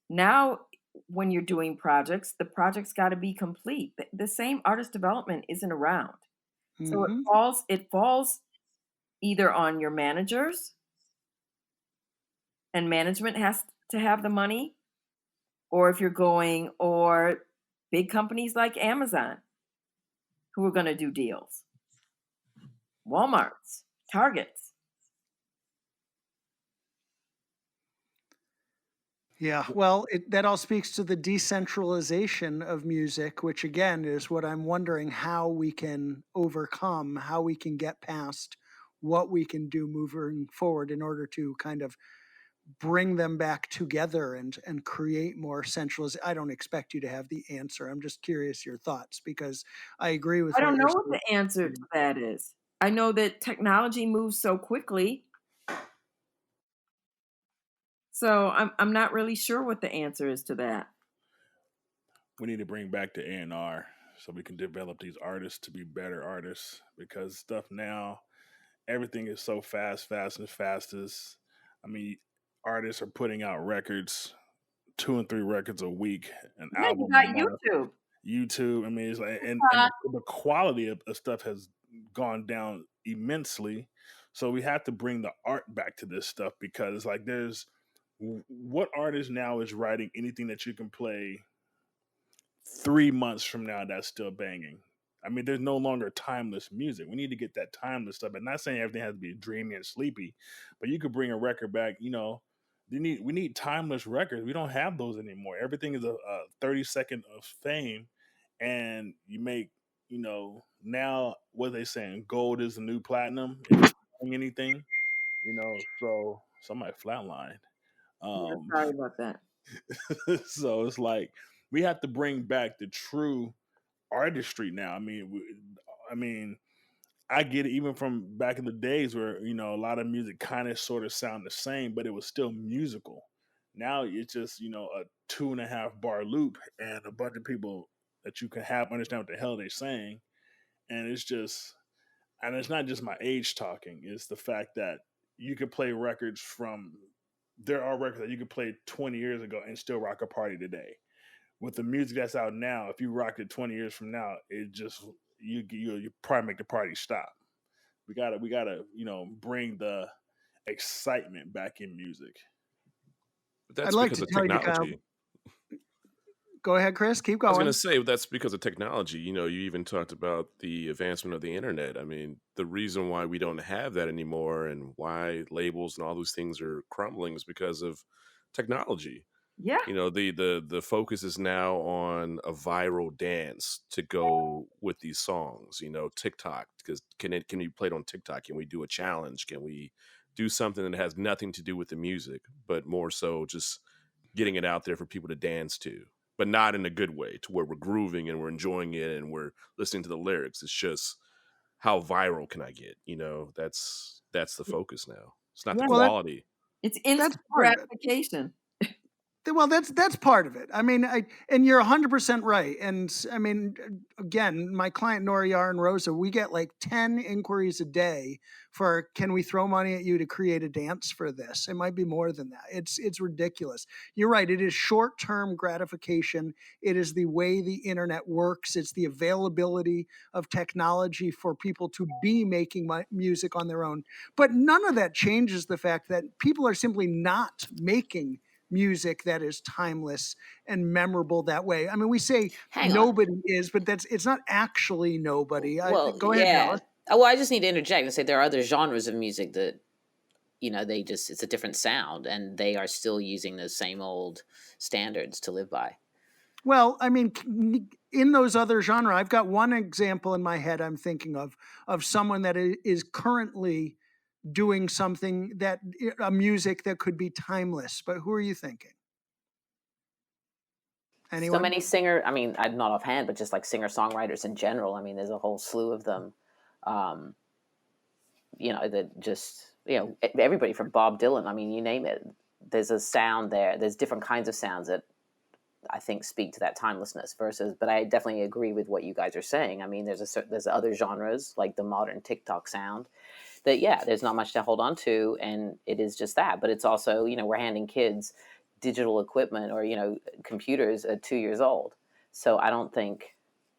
[SPEAKER 5] Now when you're doing projects, the project's got to be complete. The same artist development isn't around. So it falls either on your managers, and management has to have the money, or big companies like Amazon who are going to do deals. Walmart's, Target's.
[SPEAKER 1] Yeah, well, that all speaks to the decentralization of music, which again is what I'm wondering how we can overcome, how we can get past what we can do moving forward in order to kind of bring them back together and create more centralization. I don't expect you to have the answer. I'm just curious your thoughts because I agree with
[SPEAKER 5] I
[SPEAKER 1] what
[SPEAKER 5] don't
[SPEAKER 1] you're
[SPEAKER 5] know what
[SPEAKER 1] saying.
[SPEAKER 5] the answer to that is. I know that technology moves so quickly. So I'm not really sure what the answer is to that.
[SPEAKER 3] We need to bring back the A&R so we can develop these artists to be better artists, because stuff now, everything is so fast and fastest. I mean, artists are putting out records, 2 and 3 records a week, an
[SPEAKER 5] Yeah, you
[SPEAKER 3] album
[SPEAKER 5] got
[SPEAKER 3] a month.
[SPEAKER 5] YouTube.
[SPEAKER 3] YouTube. I mean, it's like, and the quality of stuff has gone down immensely. So we have to bring the art back to this stuff, because it's like what artist now is writing anything that you can play 3 months from now that's still banging? I mean, there's no longer timeless music. We need to get that timeless stuff. And not saying everything has to be dreamy and sleepy, but you could bring a record back. We need timeless records. We don't have those anymore. Everything is a 30-second of fame, and you make now what are they saying? Gold is the new platinum. If you're doing anything, so somebody flatlined.
[SPEAKER 5] Yeah, sorry about that.
[SPEAKER 3] So it's like we have to bring back the true artistry now. I mean, I get it even from back in the days where a lot of music kind of sort of sound the same, but it was still musical. Now it's just a 2.5 bar loop and a bunch of people that you can have understand what the hell they're saying, and it's not just my age talking. It's the fact that you could play records from there are records that you could play 20 years ago and still rock a party today. With the music that's out now, if you rock it 20 years from now, it just you probably make the party stop. We gotta bring the excitement back in music.
[SPEAKER 2] But that's
[SPEAKER 1] I'd like
[SPEAKER 2] because
[SPEAKER 1] to
[SPEAKER 2] of
[SPEAKER 1] tell you, Kyle.
[SPEAKER 2] technology.
[SPEAKER 1] Go ahead, Chris. Keep
[SPEAKER 2] I was
[SPEAKER 1] going.
[SPEAKER 2] going to say that's because of technology. You even talked about the advancement of the internet. I mean, the reason why we don't have that anymore and why labels and all those things are crumbling is because of technology.
[SPEAKER 5] Yeah.
[SPEAKER 2] The focus is now on a viral dance to go with these songs. TikTok, because can be played on TikTok? Can we do a challenge? Can we do something that has nothing to do with the music, but more so just getting it out there for people to dance to, but not in a good way, to where we're grooving and we're enjoying it and we're listening to the lyrics. It's just how viral can I get? That's the focus now. It's not the
[SPEAKER 1] Well,
[SPEAKER 2] quality.
[SPEAKER 5] It's instant
[SPEAKER 1] part of it.
[SPEAKER 5] gratification.
[SPEAKER 1] Well, that's part of it. I mean, and you're 100% right. And I mean, again, my client Noriar and Rosa, we get like 10 inquiries a day for, can we throw money at you to create a dance for this? It might be more than that. It's ridiculous. You're right. It is short-term gratification. It is the way the internet works. It's the availability of technology for people to be making music on their own. But none of that changes the fact that people are simply not making music that is timeless and memorable that way. I mean, we say nobody is, but it's not actually nobody.
[SPEAKER 4] Well,
[SPEAKER 1] Go ahead,
[SPEAKER 4] yeah.
[SPEAKER 1] Dallas.
[SPEAKER 4] Well, I just need to interject and say there are other genres of music that it's a different sound, and they are still using those same old standards to live by.
[SPEAKER 1] Well, I mean, in those other genre, I've got one example in my head I'm thinking of someone that is currently doing something a music that could be timeless. But who are you thinking?
[SPEAKER 4] So
[SPEAKER 1] Anyone?
[SPEAKER 4] many I'm not offhand, but just like singer-songwriters in general. I mean, there's a whole slew of them. That just, everybody from Bob Dylan. I mean, you name it. There's a sound there. There's different kinds of sounds that I think speak to that timelessness but I definitely agree with what you guys are saying. I mean, there's other genres like the modern TikTok sound that, there's not much to hold on to, and it is just that. But it's also, we're handing kids digital equipment or, computers at 2 years old. So I don't think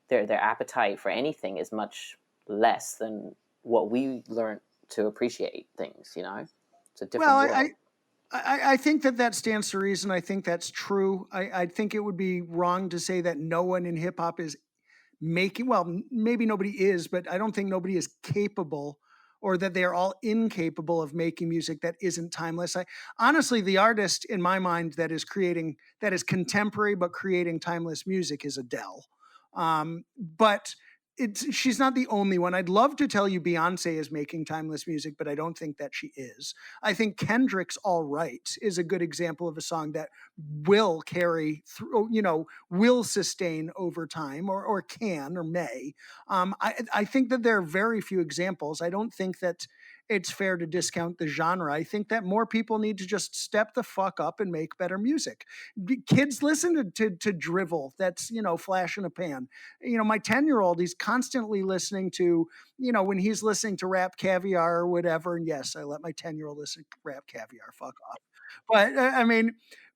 [SPEAKER 4] their appetite for anything is much less than what we learned to appreciate things, It's a different world.
[SPEAKER 1] I think that stands to reason. I think that's true. I think it would be wrong to say that no one in hip hop is making, well, maybe nobody is, but I don't think nobody is capable, or that they are all incapable of making music that isn't timeless. Honestly, the artist in my mind that is contemporary but creating timeless music is Adele. But she's not the only one. I'd love to tell you Beyonce is making timeless music, but I don't think that she is. I think Kendrick's All Right is a good example of a song that will carry through, will sustain over time, or can, or may. I think that there are very few examples. I don't think that it's fair to discount the genre. I think that more people need to just step the fuck up and make better music. Kids listen to drivel that's, flash in a pan. My 10-year-old, he's constantly listening to, when he's listening to Rap Caviar or whatever. And yes, I let my 10-year-old listen to Rap Caviar, fuck off.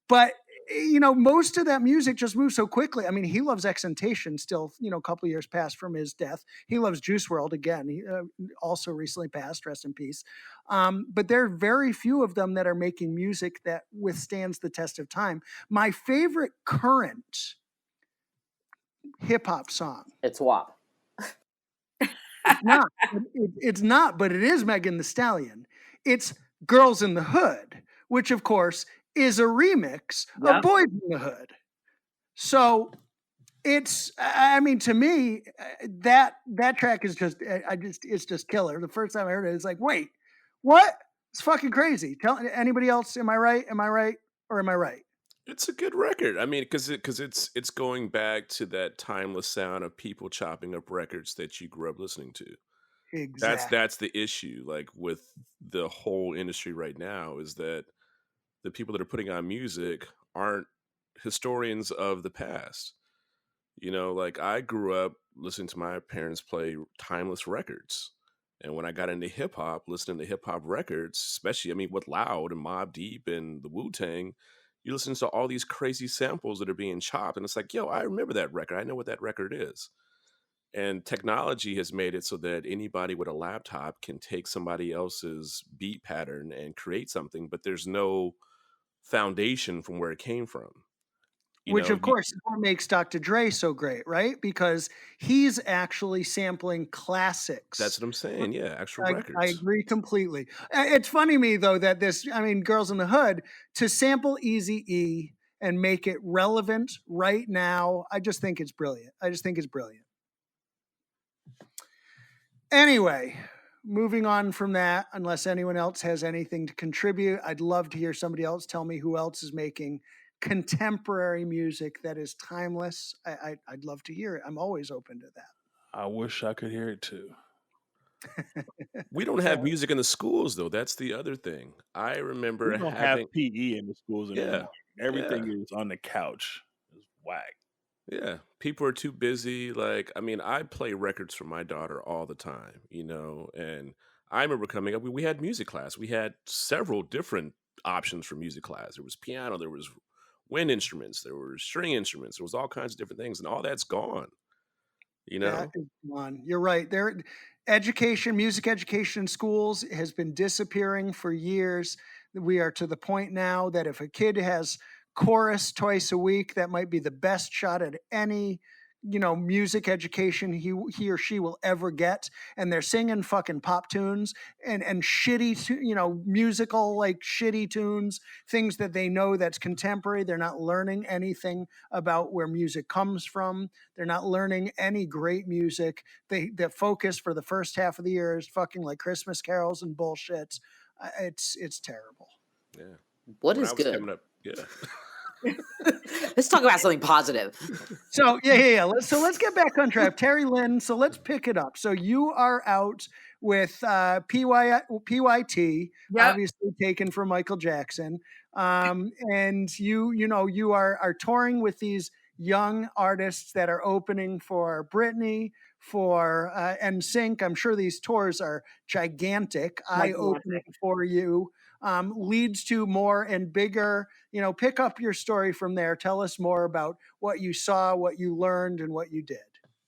[SPEAKER 1] But most of that music just moves so quickly. I mean, he loves Exentation still, a couple years past from his death. He loves Juice WRLD again. He also recently passed, rest in peace. But there are very few of them that are making music that withstands the test of time. My favorite current hip hop song.
[SPEAKER 4] It's WAP.
[SPEAKER 1] It's not, but it is Megan Thee Stallion. It's Girls in the Hood, which of course is a remix of Boys in the Hood. So it's, to me, that track is it's just killer. The first time I heard it, it's like, wait, what? It's fucking crazy. Tell anybody else, am I right? Am I right? Or am I right?
[SPEAKER 2] It's a good record. I mean, because it's going back to that timeless sound of people chopping up records that you grew up listening to.
[SPEAKER 1] Exactly.
[SPEAKER 2] That's the issue. Like with the whole industry right now, is that the people that are putting on music aren't historians of the past. Like I grew up listening to my parents play timeless records. And when I got into hip hop, listening to hip hop records, especially, with Loud and Mobb Deep and the Wu-Tang, you listen to all these crazy samples that are being chopped. And it's like, yo, I remember that record. I know what that record is. And technology has made it so that anybody with a laptop can take somebody else's beat pattern and create something, but there's no foundation from where it came from.
[SPEAKER 1] Which, of course, is what makes Dr. Dre so great, right? Because he's actually sampling classics.
[SPEAKER 2] That's what I'm saying. Yeah, actual records.
[SPEAKER 1] I agree completely. It's funny to me, though, that Girls in the Hood, to sample Eazy-E and make it relevant right now, I just think it's brilliant. Anyway, moving on from that, unless anyone else has anything to contribute, I'd love to hear somebody else tell me who else is making contemporary music that is timeless. I'd love to hear it. I'm always open to that.
[SPEAKER 3] I wish I could hear it too.
[SPEAKER 2] We don't have music in the schools, though. That's the other thing. I remember
[SPEAKER 3] we don't have PE in the schools anymore. Everything is on the couch. It's whack.
[SPEAKER 2] Yeah, people are too busy. Like, I play records for my daughter all the time, and I remember coming up, we had music class. We had several different options for music class. There was piano, there was wind instruments, there were string instruments, there was all kinds of different things, and all that's gone.
[SPEAKER 1] That is gone. You're right. Music education in schools has been disappearing for years. We are to the point now that if a kid has chorus twice a week, that might be the best shot at any music education he or she will ever get, and they're singing fucking pop tunes and shitty musical like shitty tunes, things that they know that's contemporary. They're not learning anything about where music comes from. They're not learning any great music. The focus for the first half of the year is fucking like Christmas carols and bullshit. It's terrible.
[SPEAKER 2] Yeah.
[SPEAKER 4] What
[SPEAKER 2] When
[SPEAKER 4] is
[SPEAKER 2] I was
[SPEAKER 4] good?
[SPEAKER 2] coming up, yeah.
[SPEAKER 4] Let's talk about something positive.
[SPEAKER 1] So yeah. Let's get back on track. Teri Lynn. So let's pick it up. So you are out with PYT,
[SPEAKER 5] Yep.
[SPEAKER 1] obviously taken from Michael Jackson, and you are touring with these young artists that are opening for Britney, for NSYNC. I'm sure these tours are gigantic, eye-opening for you. Leads to more and bigger. Pick up your story from there. Tell us more about what you saw, what you learned, and what you did.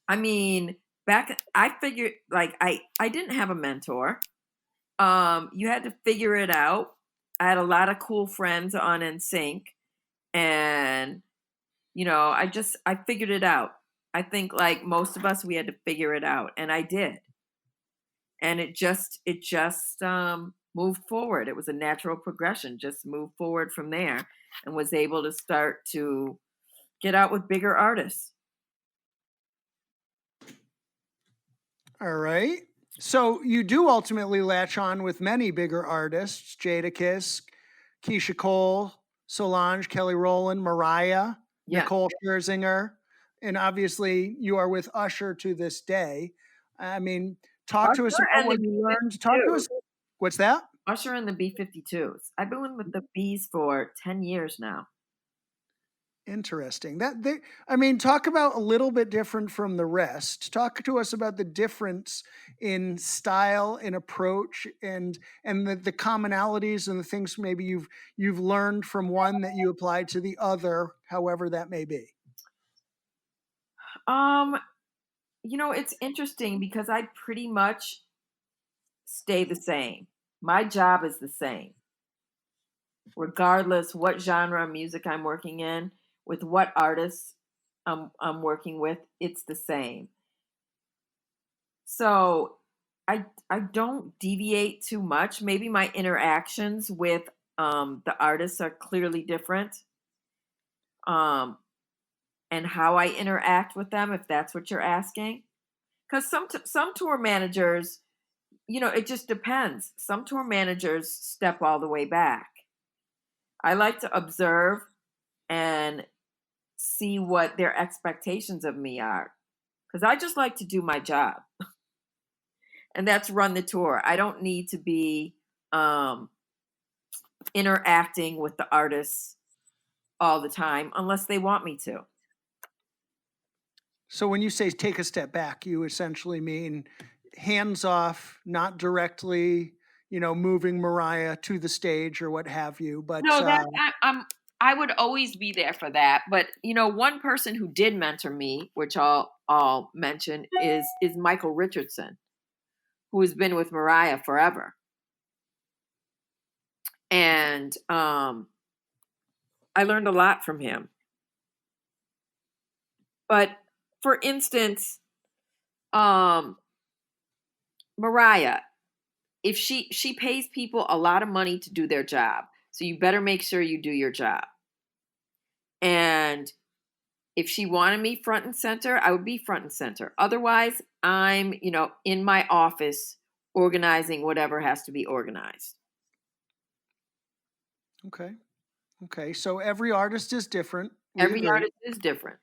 [SPEAKER 5] I mean, I figured like I didn't have a mentor. You had to figure it out. I had a lot of cool friends on NSYNC, and I figured it out. I think like most of us, we had to figure it out, and I did. And it just moved forward. It was a natural progression. Just moved forward from there, and was able to start to get out with bigger artists.
[SPEAKER 1] All right. So you do ultimately latch on with many bigger artists: Jadakiss, Keisha Cole, Solange, Kelly Rowland, Mariah,
[SPEAKER 5] Yeah.
[SPEAKER 1] Nicole Scherzinger, and obviously you are with Usher to this day. I mean, talk to us
[SPEAKER 5] Usher
[SPEAKER 1] about
[SPEAKER 5] and
[SPEAKER 1] what
[SPEAKER 5] the
[SPEAKER 1] you learned. Talk to us. What's that?
[SPEAKER 5] Usher and the B-52s. I've been with the Bs for 10 years now.
[SPEAKER 1] Interesting. Talk about a little bit different from the rest. Talk to us about the difference in style, in approach, and the commonalities and the things maybe you've learned from one that you applied to the other, however that may be.
[SPEAKER 5] It's interesting because I pretty much stay the same. My job is the same, regardless what genre of music I'm working in, with what artists I'm working with, it's the same. So I don't deviate too much. Maybe my interactions with the artists are clearly different. Um, and how I interact with them, if that's what you're asking. Because some tour managers, it just depends. Some tour managers step all the way back. I like to observe and see what their expectations of me are, because I just like to do my job, and that's run the tour. I don't need to be interacting with the artists all the time unless they want me to.
[SPEAKER 1] So when you say take a step back, you essentially mean hands off, not directly, moving Mariah to the stage or what have you. But
[SPEAKER 5] No, I would always be there for that. But one person who did mentor me, which I'll mention, is Michael Richardson, who has been with Mariah forever. And I learned a lot from him. But for instance, Mariah, if she pays people a lot of money to do their job, so you better make sure you do your job. And if she wanted me front and center, I would be front and center. Otherwise, I'm, in my office organizing whatever has to be organized.
[SPEAKER 1] Okay. So every artist is different.
[SPEAKER 5] Every artist is different.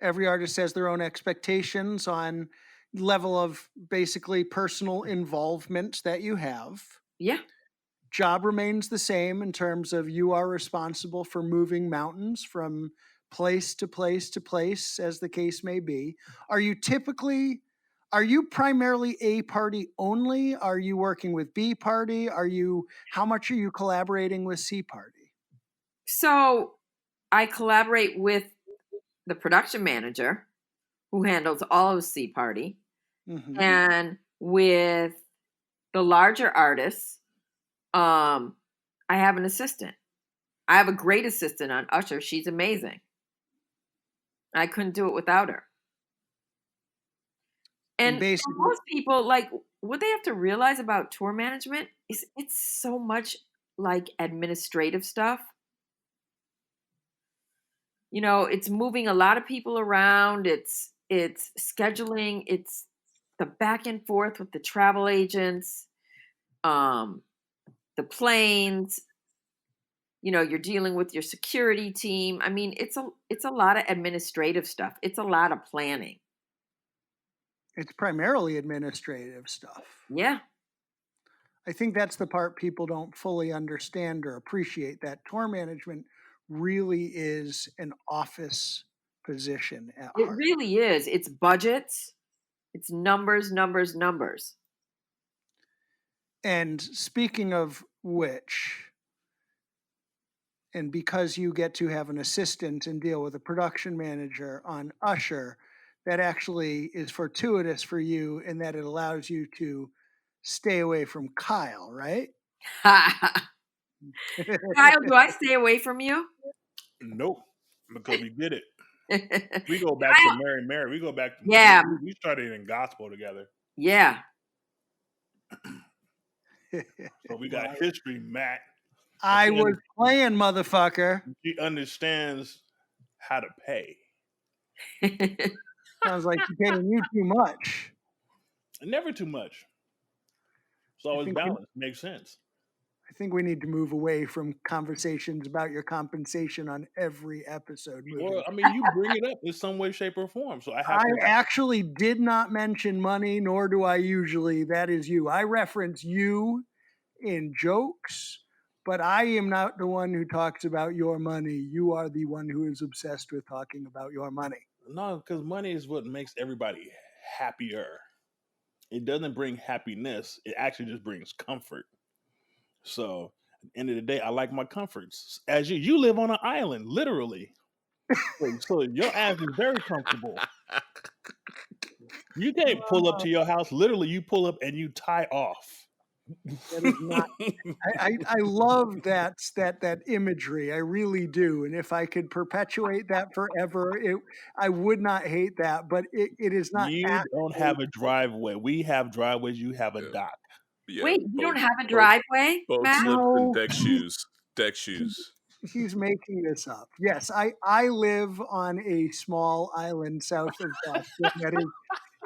[SPEAKER 1] Every artist has their own expectations on level of basically personal involvement that you have.
[SPEAKER 5] Yeah.
[SPEAKER 1] Job remains the same in terms of you are responsible for moving mountains from place to place to place, as the case may be. Are you primarily A party only? Are you working with B party? How much are you collaborating with C party?
[SPEAKER 5] So I collaborate with the production manager, who handles all of C party, and with the larger artists, I have an assistant. I have a great assistant on Usher. She's amazing. I couldn't do it without her. And for
[SPEAKER 1] basically,
[SPEAKER 5] most people, like what they have to realize about tour management is it's so much like administrative stuff. You know, it's moving a lot of people around, it's scheduling, it's the back and forth with the travel agents, um, the planes, you know, you're dealing with your security team. I mean, it's a lot of administrative stuff. It's a lot of planning.
[SPEAKER 1] it's primarily administrative stuff.
[SPEAKER 5] Yeah.
[SPEAKER 1] I think that's the part people don't fully understand or appreciate, that tour management really is an office position at
[SPEAKER 5] It
[SPEAKER 1] heart.
[SPEAKER 5] really is. It's budgets, it's numbers, numbers, numbers.
[SPEAKER 1] And speaking of which, and because you get to have an assistant and deal with a production manager on Usher, that actually is fortuitous for you in that it allows you to stay away from Kyle, right?
[SPEAKER 5] Kyle, do I stay away from you?
[SPEAKER 3] Nope, because we did it. We
[SPEAKER 5] Kyle,
[SPEAKER 3] go back to Mary. We go back to
[SPEAKER 5] yeah,
[SPEAKER 3] we started in gospel together,
[SPEAKER 5] yeah.
[SPEAKER 3] so we got history, Matt.
[SPEAKER 1] I was playing, motherfucker.
[SPEAKER 3] She understands how to pay.
[SPEAKER 1] Sounds like she's paying you too much.
[SPEAKER 3] Never too much. It's always
[SPEAKER 1] think we-
[SPEAKER 3] balanced. Makes sense.
[SPEAKER 1] I think we need to move away from conversations about your compensation on every episode.
[SPEAKER 3] Well, I mean, you bring it up in some way, shape, or form. So I have
[SPEAKER 1] I
[SPEAKER 3] to.
[SPEAKER 1] actually did not mention money, nor do I usually. That is you. I reference you in jokes, but I am not the one who talks about your money. You are the one who is obsessed with talking about your money.
[SPEAKER 3] No, because money is what makes everybody happier. It doesn't bring happiness. It actually just brings comfort. So at the end of the day, I like my comforts. As you live on an island, literally. So your ass is very comfortable. You can't pull up to your house. Literally, you pull up and you tie off.
[SPEAKER 1] That is not. I love that imagery. I really do. And if I could perpetuate that forever, I would not hate that. But it is not.
[SPEAKER 3] You don't have a driveway. We have driveways. You have a dock.
[SPEAKER 2] Yeah,
[SPEAKER 5] Wait, you don't
[SPEAKER 2] boat-
[SPEAKER 5] have a
[SPEAKER 2] boat-
[SPEAKER 5] driveway,
[SPEAKER 2] boat
[SPEAKER 5] Matt?
[SPEAKER 2] slips
[SPEAKER 1] No.
[SPEAKER 2] and deck shoes. Deck shoes.
[SPEAKER 1] He's making this up. Yes, I live on a small island south of Boston.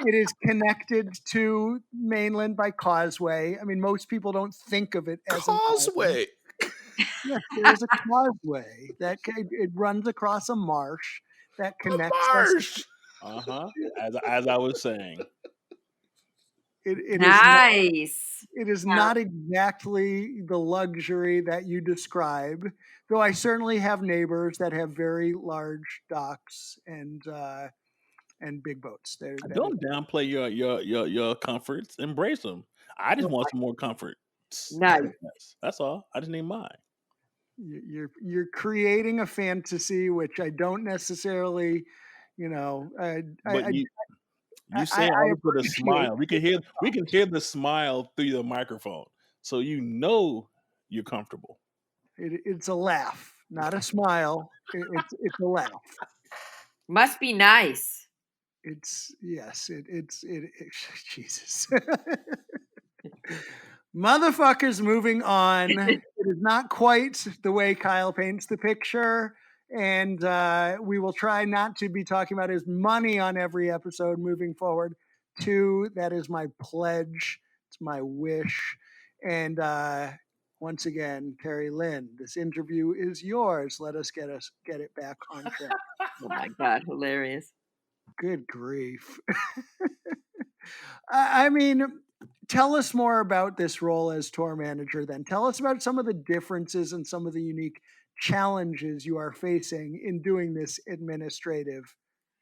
[SPEAKER 1] It is connected to mainland by causeway. I mean, most people don't think of it as an island.
[SPEAKER 2] Causeway.
[SPEAKER 1] Yes, there's a causeway it runs across a marsh that
[SPEAKER 2] A
[SPEAKER 1] connects us.
[SPEAKER 2] marsh.
[SPEAKER 3] As I was saying.
[SPEAKER 1] It
[SPEAKER 5] Nice.
[SPEAKER 1] is not exactly the luxury that you describe, though I certainly have neighbors that have very large docks and big boats.
[SPEAKER 3] Don't downplay your comforts. Embrace them. I just want some more comfort.
[SPEAKER 5] Nice.
[SPEAKER 3] That's all. I just need mine.
[SPEAKER 1] You're creating a fantasy, which I don't necessarily,
[SPEAKER 3] But you say all with a smile. We can hear the smile through the microphone, so you know you're comfortable.
[SPEAKER 1] It's a laugh, not a smile. It's a laugh.
[SPEAKER 5] Must be nice.
[SPEAKER 1] It's Jesus. Motherfuckers, moving on. It is not quite the way Kyle paints the picture. And we will try not to be talking about his money on every episode moving forward. That is my pledge. It's my wish. And once again, Teri Lynn, this interview is yours. Let us get it back on track.
[SPEAKER 5] Oh my God, hilarious.
[SPEAKER 1] Good grief. I mean, tell us more about this role as tour manager then. Tell us about some of the differences and some of the unique challenges you are facing in doing this administrative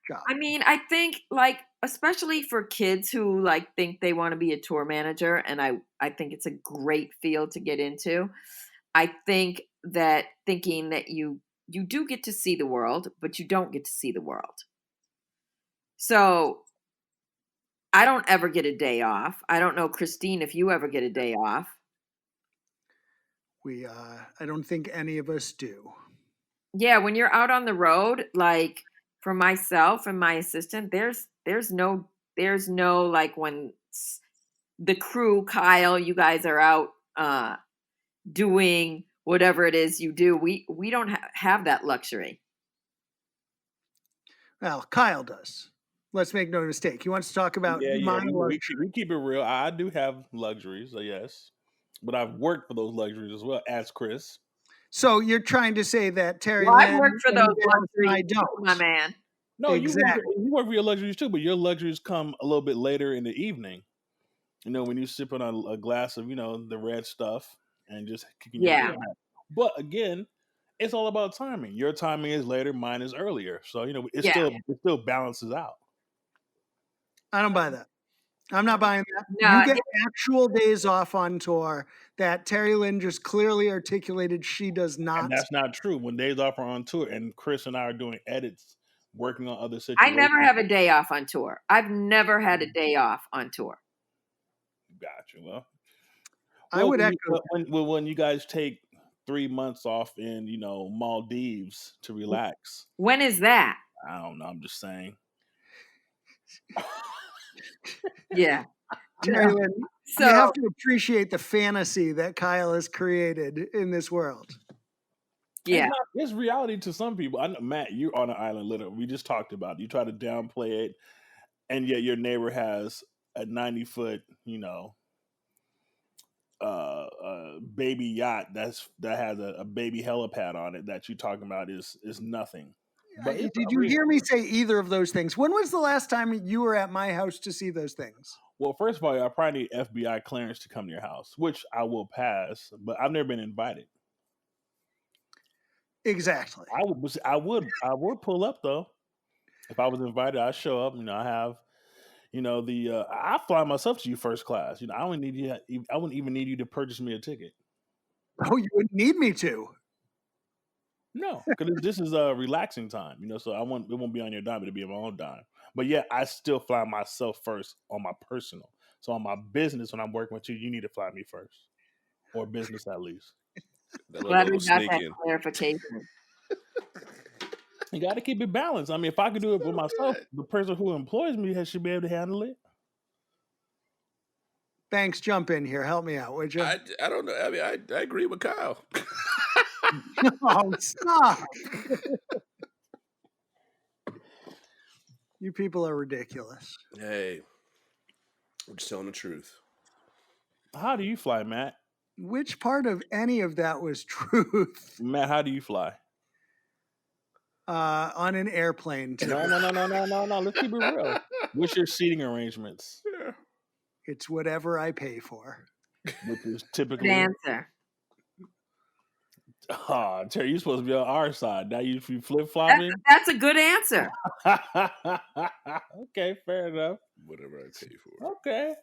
[SPEAKER 1] job.
[SPEAKER 5] I mean, I think like especially for kids who like think they want to be a tour manager, and I think it's a great field to get into. I think that thinking that you do get to see the world, but you don't get to see the world. So I don't ever get a day off. I don't know, Christine, if you ever get a day off.
[SPEAKER 1] I don't think any of us do.
[SPEAKER 5] Yeah, when you're out on the road, like for myself and my assistant, there's no there's no like when the crew, Kyle, you guys are out doing whatever it is you do. We don't have that luxury.
[SPEAKER 1] Well, Kyle does. Let's make no mistake. He wants to talk about my luxury.
[SPEAKER 3] We keep it real. I do have luxuries, yes, but I've worked for those luxuries as well as Chris.
[SPEAKER 1] So you're trying to say that Teri
[SPEAKER 5] Well, I
[SPEAKER 1] Lynn
[SPEAKER 5] work for
[SPEAKER 1] and
[SPEAKER 5] those
[SPEAKER 1] Dale and I
[SPEAKER 5] luxuries, too,
[SPEAKER 1] don't.
[SPEAKER 5] my man.
[SPEAKER 3] No,
[SPEAKER 1] Exactly.
[SPEAKER 3] you work for your luxuries too, but your luxuries come a little bit later in the evening. You know, when you're sipping on a glass of, the red stuff and just kicking your feet back. But again, it's all about timing. Your timing is later, mine is earlier. So, it still balances out.
[SPEAKER 1] I don't buy that. I'm not buying that.
[SPEAKER 5] No,
[SPEAKER 1] You get actual days off on tour that Teri Lynn just clearly articulated she does not.
[SPEAKER 3] And that's not true. When days off are on tour and Chris and I are doing edits, working on other situations.
[SPEAKER 5] I never have a day off on tour. I've never had a day off on tour.
[SPEAKER 3] Gotcha. Well,
[SPEAKER 1] I would echo
[SPEAKER 3] when you guys take 3 months off in, Maldives to relax.
[SPEAKER 5] When is that?
[SPEAKER 3] I don't know. I'm just saying.
[SPEAKER 5] Yeah.
[SPEAKER 1] Teri Lynn, you have to appreciate the fantasy that Kyle has created in this world.
[SPEAKER 5] Yeah.
[SPEAKER 3] It's reality to some people. I know, Matt, you're on an island literally. We just talked about it. You try to downplay it, and yet your neighbor has a 90-foot, baby yacht that has a baby helipad on it that you're talking about is nothing. But
[SPEAKER 1] Did you hear me say either of those things? When was the last time you were at my house to see those things?
[SPEAKER 3] Well, first of all, I probably need FBI clearance to come to your house, which I will pass, but I've never been invited.
[SPEAKER 1] Exactly.
[SPEAKER 3] I would pull up though. If I was invited, I'd show up. I have, I fly myself to you first class. I wouldn't need you. I wouldn't even need you to purchase me a ticket.
[SPEAKER 1] Oh, you wouldn't need me to.
[SPEAKER 3] No, because this is a relaxing time. So it won't be on your dime. It'll be on my own dime. But yeah, I still fly myself first on my personal. So on my business, when I'm working with you, you need to fly me first, or business at least.
[SPEAKER 5] Glad we got that clarification.
[SPEAKER 3] You got to keep it balanced. I mean, if I could do it for myself, the person who employs me should be able to handle it.
[SPEAKER 1] Thanks. Jump in here. Help me out, would you?
[SPEAKER 2] I don't know. I mean, I agree with Kyle.
[SPEAKER 1] Oh, stop. You people are ridiculous.
[SPEAKER 2] Hey, I'm just telling the truth.
[SPEAKER 3] How do you fly, Matt?
[SPEAKER 1] Which part of any of that was truth?
[SPEAKER 3] Matt, how do you fly?
[SPEAKER 1] On an airplane.
[SPEAKER 3] No. Let's keep it real. What's your seating arrangements?
[SPEAKER 1] It's whatever I pay for.
[SPEAKER 3] Which is typically
[SPEAKER 5] Good answer.
[SPEAKER 3] Oh, Terry, you're supposed to be on our side. Now you flip flopping.
[SPEAKER 5] That's a good answer.
[SPEAKER 3] Okay, fair enough.
[SPEAKER 2] Whatever I pay for.
[SPEAKER 3] Okay.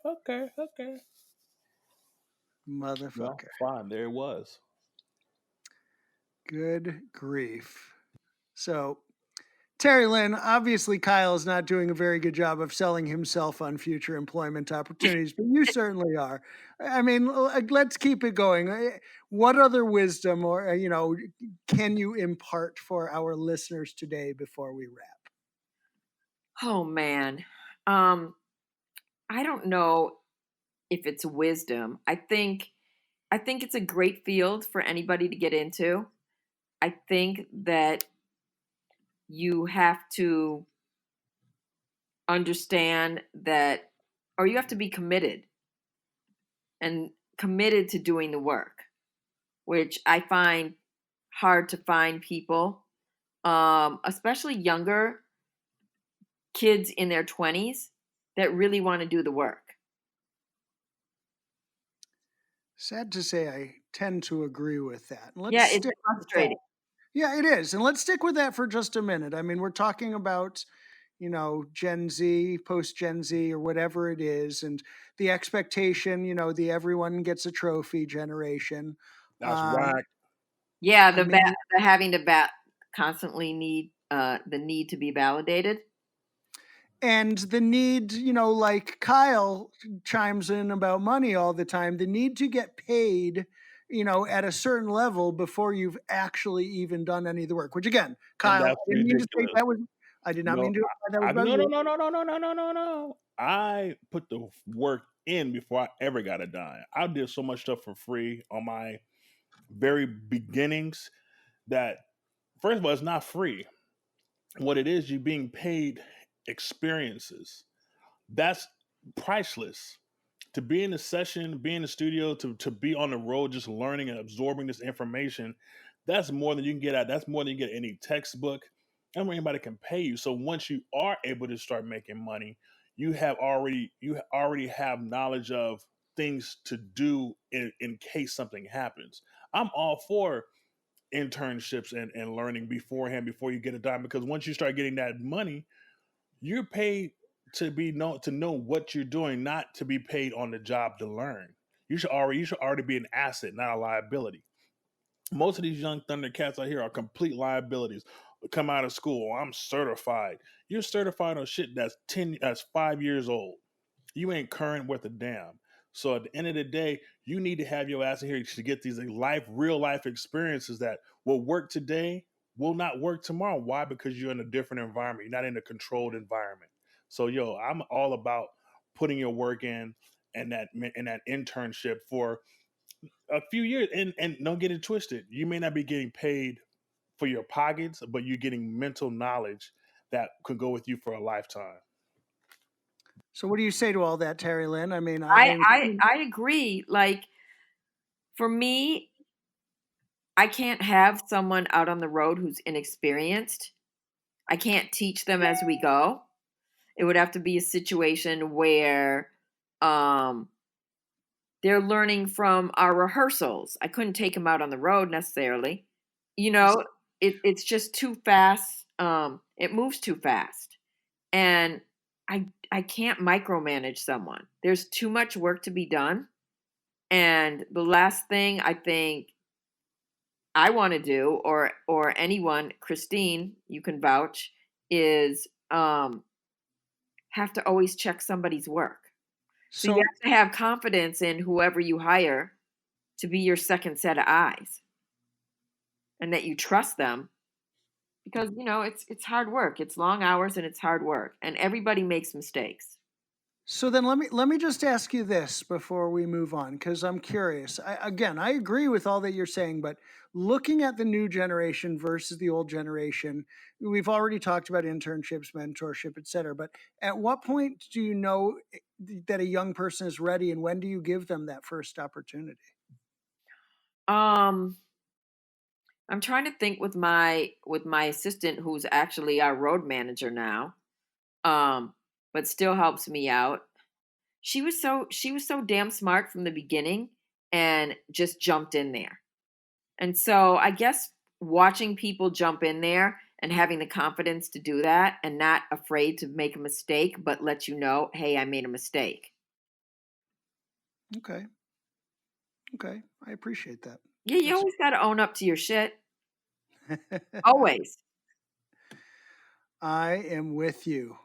[SPEAKER 1] Motherfucker.
[SPEAKER 3] Well, fine, there it was.
[SPEAKER 1] Good grief. So, Teri Lynn, obviously Kyle is not doing a very good job of selling himself on future employment opportunities, but you certainly are. I mean, let's keep it going. What other wisdom or, can you impart for our listeners today before we wrap?
[SPEAKER 5] Oh, man. I don't know if it's wisdom. I think it's a great field for anybody to get into. I think that you have to understand that, or you have to be committed to doing the work, which I find hard to find people, especially younger kids in their 20s that really want to do the work.
[SPEAKER 1] Sad to say, I tend to agree with that.
[SPEAKER 5] It's frustrating.
[SPEAKER 1] Yeah, it is. And let's stick with that for just a minute. I mean, we're talking about, Gen Z, post-Gen Z, or whatever it is, and the expectation, the everyone gets a trophy generation.
[SPEAKER 3] That's right.
[SPEAKER 5] Yeah, the having to constantly need the need to be validated.
[SPEAKER 1] And the need, like Kyle chimes in about money all the time, the need to get paid, at a certain level before you've actually even done any of the work, which again, Kyle, I did not
[SPEAKER 3] No,
[SPEAKER 1] mean to imply that was
[SPEAKER 3] I
[SPEAKER 1] about
[SPEAKER 3] no, no,
[SPEAKER 1] you.
[SPEAKER 3] no, no, no, no, no, no, no, no. I put the work in before I ever got a dime. I did so much stuff for free on my very beginnings that, first of all, it's not free. What it is, you're being paid experiences. That's priceless. To be in the session, be in the studio, to be on the road, just learning and absorbing this information, that's more than you can get out. That's more than you get any textbook. And anybody can pay you. So once you are able to start making money, you already have knowledge of things to do in case something happens. I'm all for internships and learning beforehand before you get a dime, because once you start getting that money, you're paid to know what you're doing, not to be paid on the job to learn. You should already be an asset, not a liability. Most of these young Thundercats out here are complete liabilities. Come out of school, I'm certified. You're certified on shit that's 5 years old. You ain't current worth a damn. So at the end of the day, you need to have your ass in here to get these real life experiences that will work today, will not work tomorrow. Why? Because you're in a different environment. You're not in a controlled environment. So I'm all about putting your work in that internship for a few years, and don't get it twisted. You may not be getting paid for your pockets, but you're getting mental knowledge that could go with you for a lifetime.
[SPEAKER 1] So what do you say to all that, Teri Lynn? I mean,
[SPEAKER 5] I agree. Like for me, I can't have someone out on the road who's inexperienced. I can't teach them as we go. It would have to be a situation where um, they're learning from our rehearsals. I couldn't take them out on the road necessarily. You know, it's just too fast. It moves too fast, and I can't micromanage someone. There's too much work to be done, and the last thing I think I want to do, or anyone, Christine, you can vouch, is have to always check somebody's work. So you
[SPEAKER 1] so
[SPEAKER 5] have to have confidence in whoever you hire to be your second set of eyes, and that you trust them, because it's hard work. It's long hours and it's hard work, and everybody makes mistakes.
[SPEAKER 1] So then let me just ask you this before we move on, because I'm curious. Again, I agree with all that you're saying, but looking at the new generation versus the old generation, we've already talked about internships, mentorship, et cetera. But at what point do you know that a young person is ready, and when do you give them that first opportunity?
[SPEAKER 5] Um, I'm trying to think with my assistant, who's actually our road manager now, but still helps me out. She was so damn smart from the beginning and just jumped in there. And so I guess watching people jump in there and having the confidence to do that and not afraid to make a mistake, but let you know, hey, I made a mistake.
[SPEAKER 1] Okay, okay, I appreciate that.
[SPEAKER 5] Yeah, you
[SPEAKER 1] That's
[SPEAKER 5] always got to own up to your shit. Always.
[SPEAKER 1] I am with you.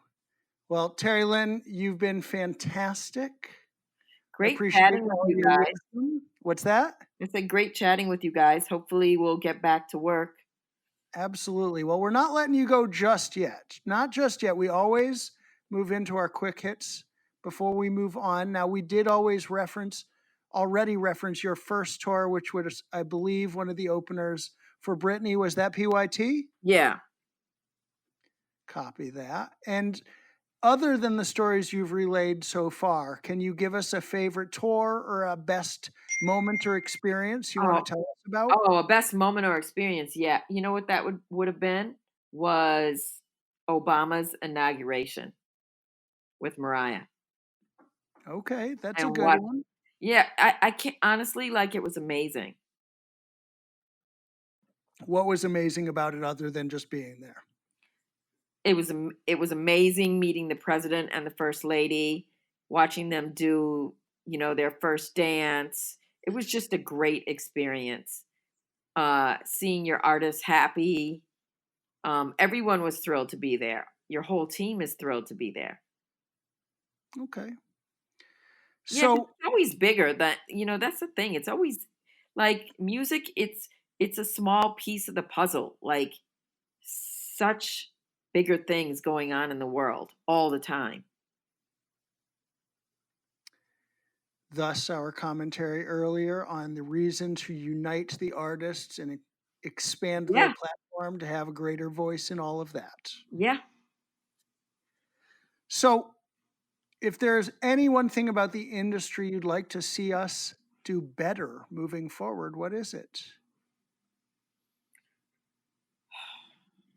[SPEAKER 1] Well, Teri Lynn, you've been fantastic. I
[SPEAKER 5] Great
[SPEAKER 1] appreciate
[SPEAKER 5] chatting with
[SPEAKER 1] all
[SPEAKER 5] you
[SPEAKER 1] your
[SPEAKER 5] guys.
[SPEAKER 1] wisdom. What's that?
[SPEAKER 5] It's a great chatting with you guys. Hopefully, we'll get back to work.
[SPEAKER 1] Absolutely. Well, we're not letting you go just yet. Not just yet. We always move into our quick hits before we move on. Now, we did already reference your first tour, which was, I believe, one of the openers for Britney. Was that PYT?
[SPEAKER 5] Yeah.
[SPEAKER 1] Copy that. And other than the stories you've relayed so far, can you give us a favorite tour or a best moment or experience you want
[SPEAKER 5] Oh,
[SPEAKER 1] to tell us about?
[SPEAKER 5] a best moment or experience. Yeah. You know what that would have been? Was Obama's inauguration with Mariah.
[SPEAKER 1] Okay, that's a
[SPEAKER 5] And
[SPEAKER 1] good
[SPEAKER 5] what?
[SPEAKER 1] one.
[SPEAKER 5] Yeah, I can't honestly, like, it was amazing.
[SPEAKER 1] What was amazing about it other than just being there?
[SPEAKER 5] It was amazing meeting the president and the first lady, watching them do, their first dance. It was just a great experience. Seeing your artists happy. Everyone was thrilled to be there. Your whole team is thrilled to be there.
[SPEAKER 1] Okay.
[SPEAKER 5] Yeah, 'cause
[SPEAKER 1] So,
[SPEAKER 5] it's always bigger than, that's the thing. It's always like music, it's a small piece of the puzzle. Like such bigger things going on in the world all the time.
[SPEAKER 1] Thus, our commentary earlier on the reason to unite the artists and expand their
[SPEAKER 5] Yeah.
[SPEAKER 1] platform to have a greater voice in all of that.
[SPEAKER 5] Yeah.
[SPEAKER 1] So, if there's any one thing about the industry you'd like to see us do better moving forward, what is it?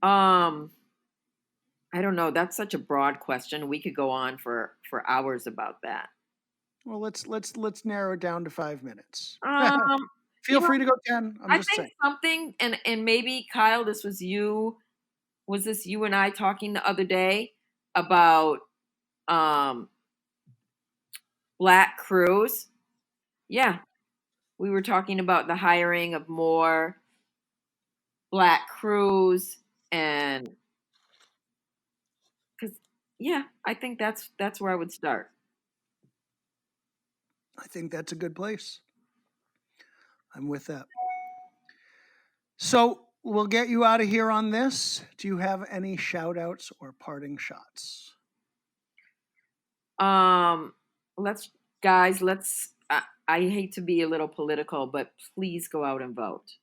[SPEAKER 5] I don't know. That's such a broad question. We could go on for hours about that.
[SPEAKER 1] Well, let's narrow it down to 5 minutes.
[SPEAKER 5] Um,
[SPEAKER 1] Feel
[SPEAKER 5] you know,
[SPEAKER 1] free to go 10. I'm
[SPEAKER 5] I
[SPEAKER 1] just
[SPEAKER 5] think
[SPEAKER 1] saying.
[SPEAKER 5] something, and maybe Kyle, this was you. Was this you and I talking the other day about Black crews? Yeah, we were talking about the hiring of more Black crews, and because yeah, I think that's where I would start.
[SPEAKER 1] I think that's a good place. I'm with that. So we'll get you out of here on this. Do you have any shout outs or parting shots?
[SPEAKER 5] Let's I hate to be a little political, but please go out and vote.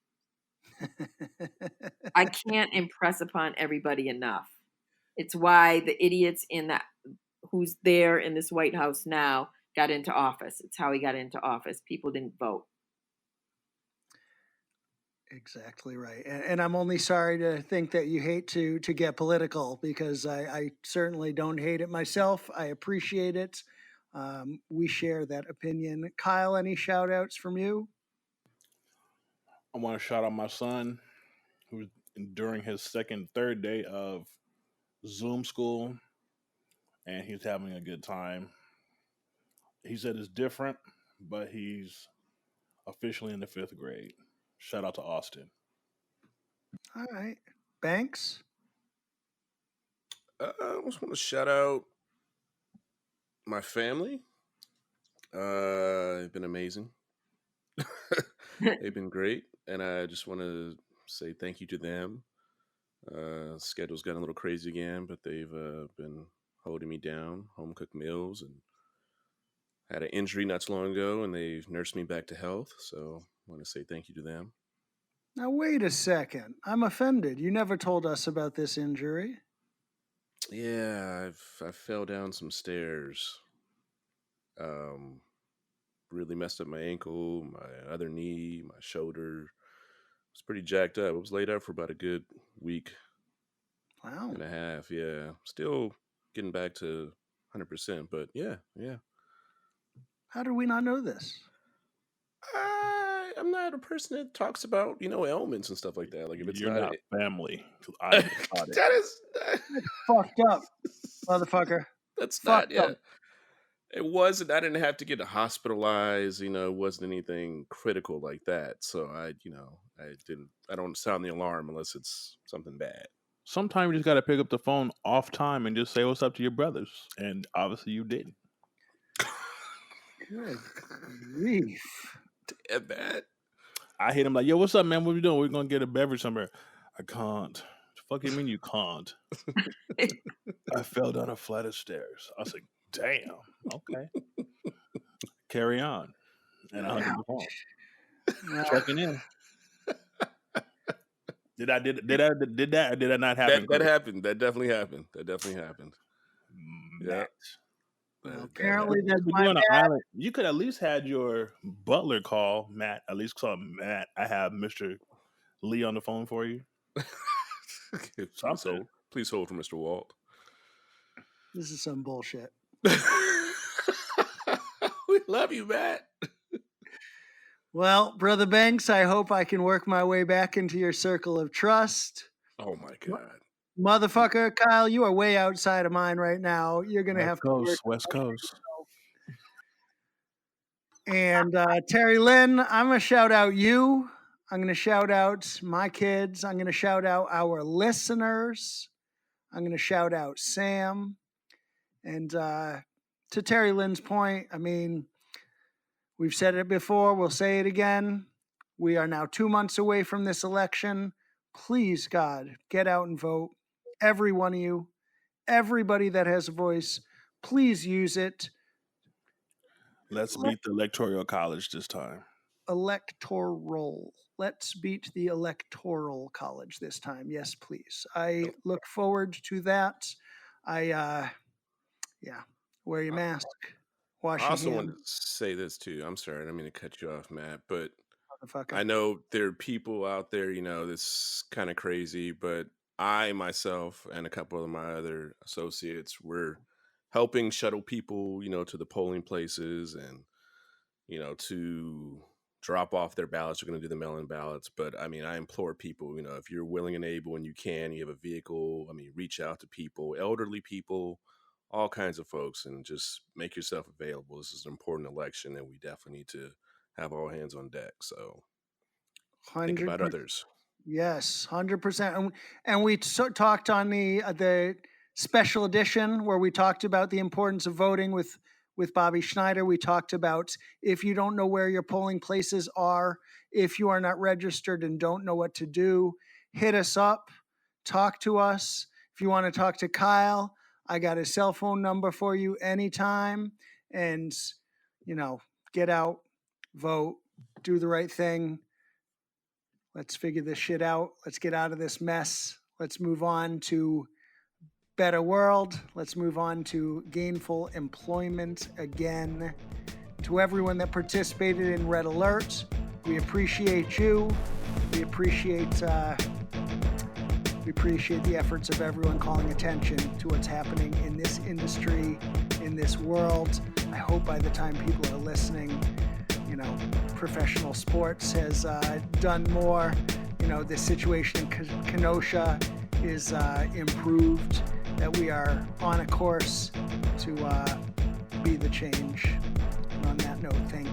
[SPEAKER 5] I can't impress upon everybody enough. It's why the idiots who's there in this White House now got into office. It's how he got into office. People didn't vote.
[SPEAKER 1] Exactly right. And I'm only sorry to think that you hate to get political, because I certainly don't hate it myself. I appreciate it. We share that opinion. Kyle, any shout outs from you?
[SPEAKER 3] I want to shout out my son, who's during his third day of Zoom school, and he's having a good time. He said it's different, but he's officially in the 5th grade. Shout out to Austin.
[SPEAKER 1] All right. Banks?
[SPEAKER 2] I just want to shout out my family. They've been amazing. They've been great, and I just want to say thank you to them. Schedule's gotten a little crazy again, but they've been holding me down, home cooked meals, and had an injury not too long ago, and they've nursed me back to health. So I want to say thank you to them.
[SPEAKER 1] Now, wait a second. I'm offended. You never told us about this injury.
[SPEAKER 2] Yeah, I fell down some stairs. Really messed up my ankle, my other knee, my shoulder. It was pretty jacked up. I was laid out for about a good week
[SPEAKER 1] Wow.
[SPEAKER 2] and a half. Yeah, still getting back to 100%, but yeah.
[SPEAKER 1] How did we not know this?
[SPEAKER 2] I'm not a person that talks about ailments and stuff like that. Like if it's
[SPEAKER 3] You're
[SPEAKER 2] not,
[SPEAKER 3] not family. I thought it.
[SPEAKER 2] that is
[SPEAKER 1] Fucked up, motherfucker.
[SPEAKER 2] that's
[SPEAKER 1] Fucked
[SPEAKER 2] not yeah.
[SPEAKER 1] up.
[SPEAKER 2] It wasn't. I didn't have to get hospitalized. It wasn't anything critical like that. So I didn't. I don't sound the alarm unless it's something bad.
[SPEAKER 3] Sometimes you just got to pick up the phone off time and just say what's up to your brothers. And obviously you didn't.
[SPEAKER 1] Good grief.
[SPEAKER 2] Damn that.
[SPEAKER 3] I hit him like, yo, what's up, man? What we doing? We're going to get a beverage somewhere. I can't. The fuck you mean you can't? I fell down a flight of stairs. I was like, damn. Okay. Carry on. And I hung up the phone. Checking in. Did that? Or did that not happen?
[SPEAKER 2] That happened. That definitely happened. Yeah.
[SPEAKER 1] Well, apparently that's
[SPEAKER 3] We're
[SPEAKER 1] my
[SPEAKER 3] doing an
[SPEAKER 1] bad.
[SPEAKER 3] island. You could at least had your butler call Matt. At least call Matt. I have Mr. Lee on the phone for you.
[SPEAKER 2] Please hold for Mr. Walt.
[SPEAKER 1] This is some bullshit.
[SPEAKER 2] We love you, Matt.
[SPEAKER 1] Well, Brother Banks, I hope I can work my way back into your circle of trust.
[SPEAKER 2] Oh my God.
[SPEAKER 1] Motherfucker, Kyle, you are way outside of mine right now. You're going to have to work.
[SPEAKER 3] West Coast.
[SPEAKER 1] And Teri Lynn, I'm going to shout out you. I'm going to shout out my kids. I'm going to shout out our listeners. I'm going to shout out Sam. And to Teri Lynn's point, I mean, we've said it before. We'll say it again. We are now 2 months away from this election. Please, God, get out and vote. every one of you, everybody that has a voice, please use it.
[SPEAKER 3] Let's beat the electoral college this time.
[SPEAKER 1] Electoral. Let's beat the electoral college this time. Yes, please. I look forward to that. Yeah, wear your mask, wash
[SPEAKER 2] I
[SPEAKER 1] your
[SPEAKER 2] also wanted
[SPEAKER 1] hands,
[SPEAKER 2] to say this too. I'm sorry, I didn't mean to cut you off, Matt, but
[SPEAKER 1] motherfucker.
[SPEAKER 2] I know there are people out there, that's kind of crazy, but I myself and a couple of my other associates were helping shuttle people, to the polling places and, to drop off their ballots. We're going to do the mail-in ballots. But I mean, I implore people, if you're willing and able and you can, you have a vehicle, reach out to people, elderly people, all kinds of folks, and just make yourself available. This is an important election and we definitely need to have all hands on deck. So think about
[SPEAKER 1] 100%.
[SPEAKER 2] others.
[SPEAKER 1] Yes, 100%. And we talked on the special edition where we talked about the importance of voting with Bobby Schneider. We talked about if you don't know where your polling places are, if you are not registered and don't know what to do, hit us up, talk to us. If you want to talk to Kyle, I got his cell phone number for you anytime. And, get out, vote, do the right thing. Let's figure this shit out. Let's get out of this mess. Let's move on to better world. Let's move on to gainful employment again. To everyone that participated in Red Alert, we appreciate you. We appreciate the efforts of everyone calling attention to what's happening in this industry, in this world. I hope by the time people are listening, professional sports has done more. The situation in Kenosha is improved, that we are on a course to be the change. And on that note, thank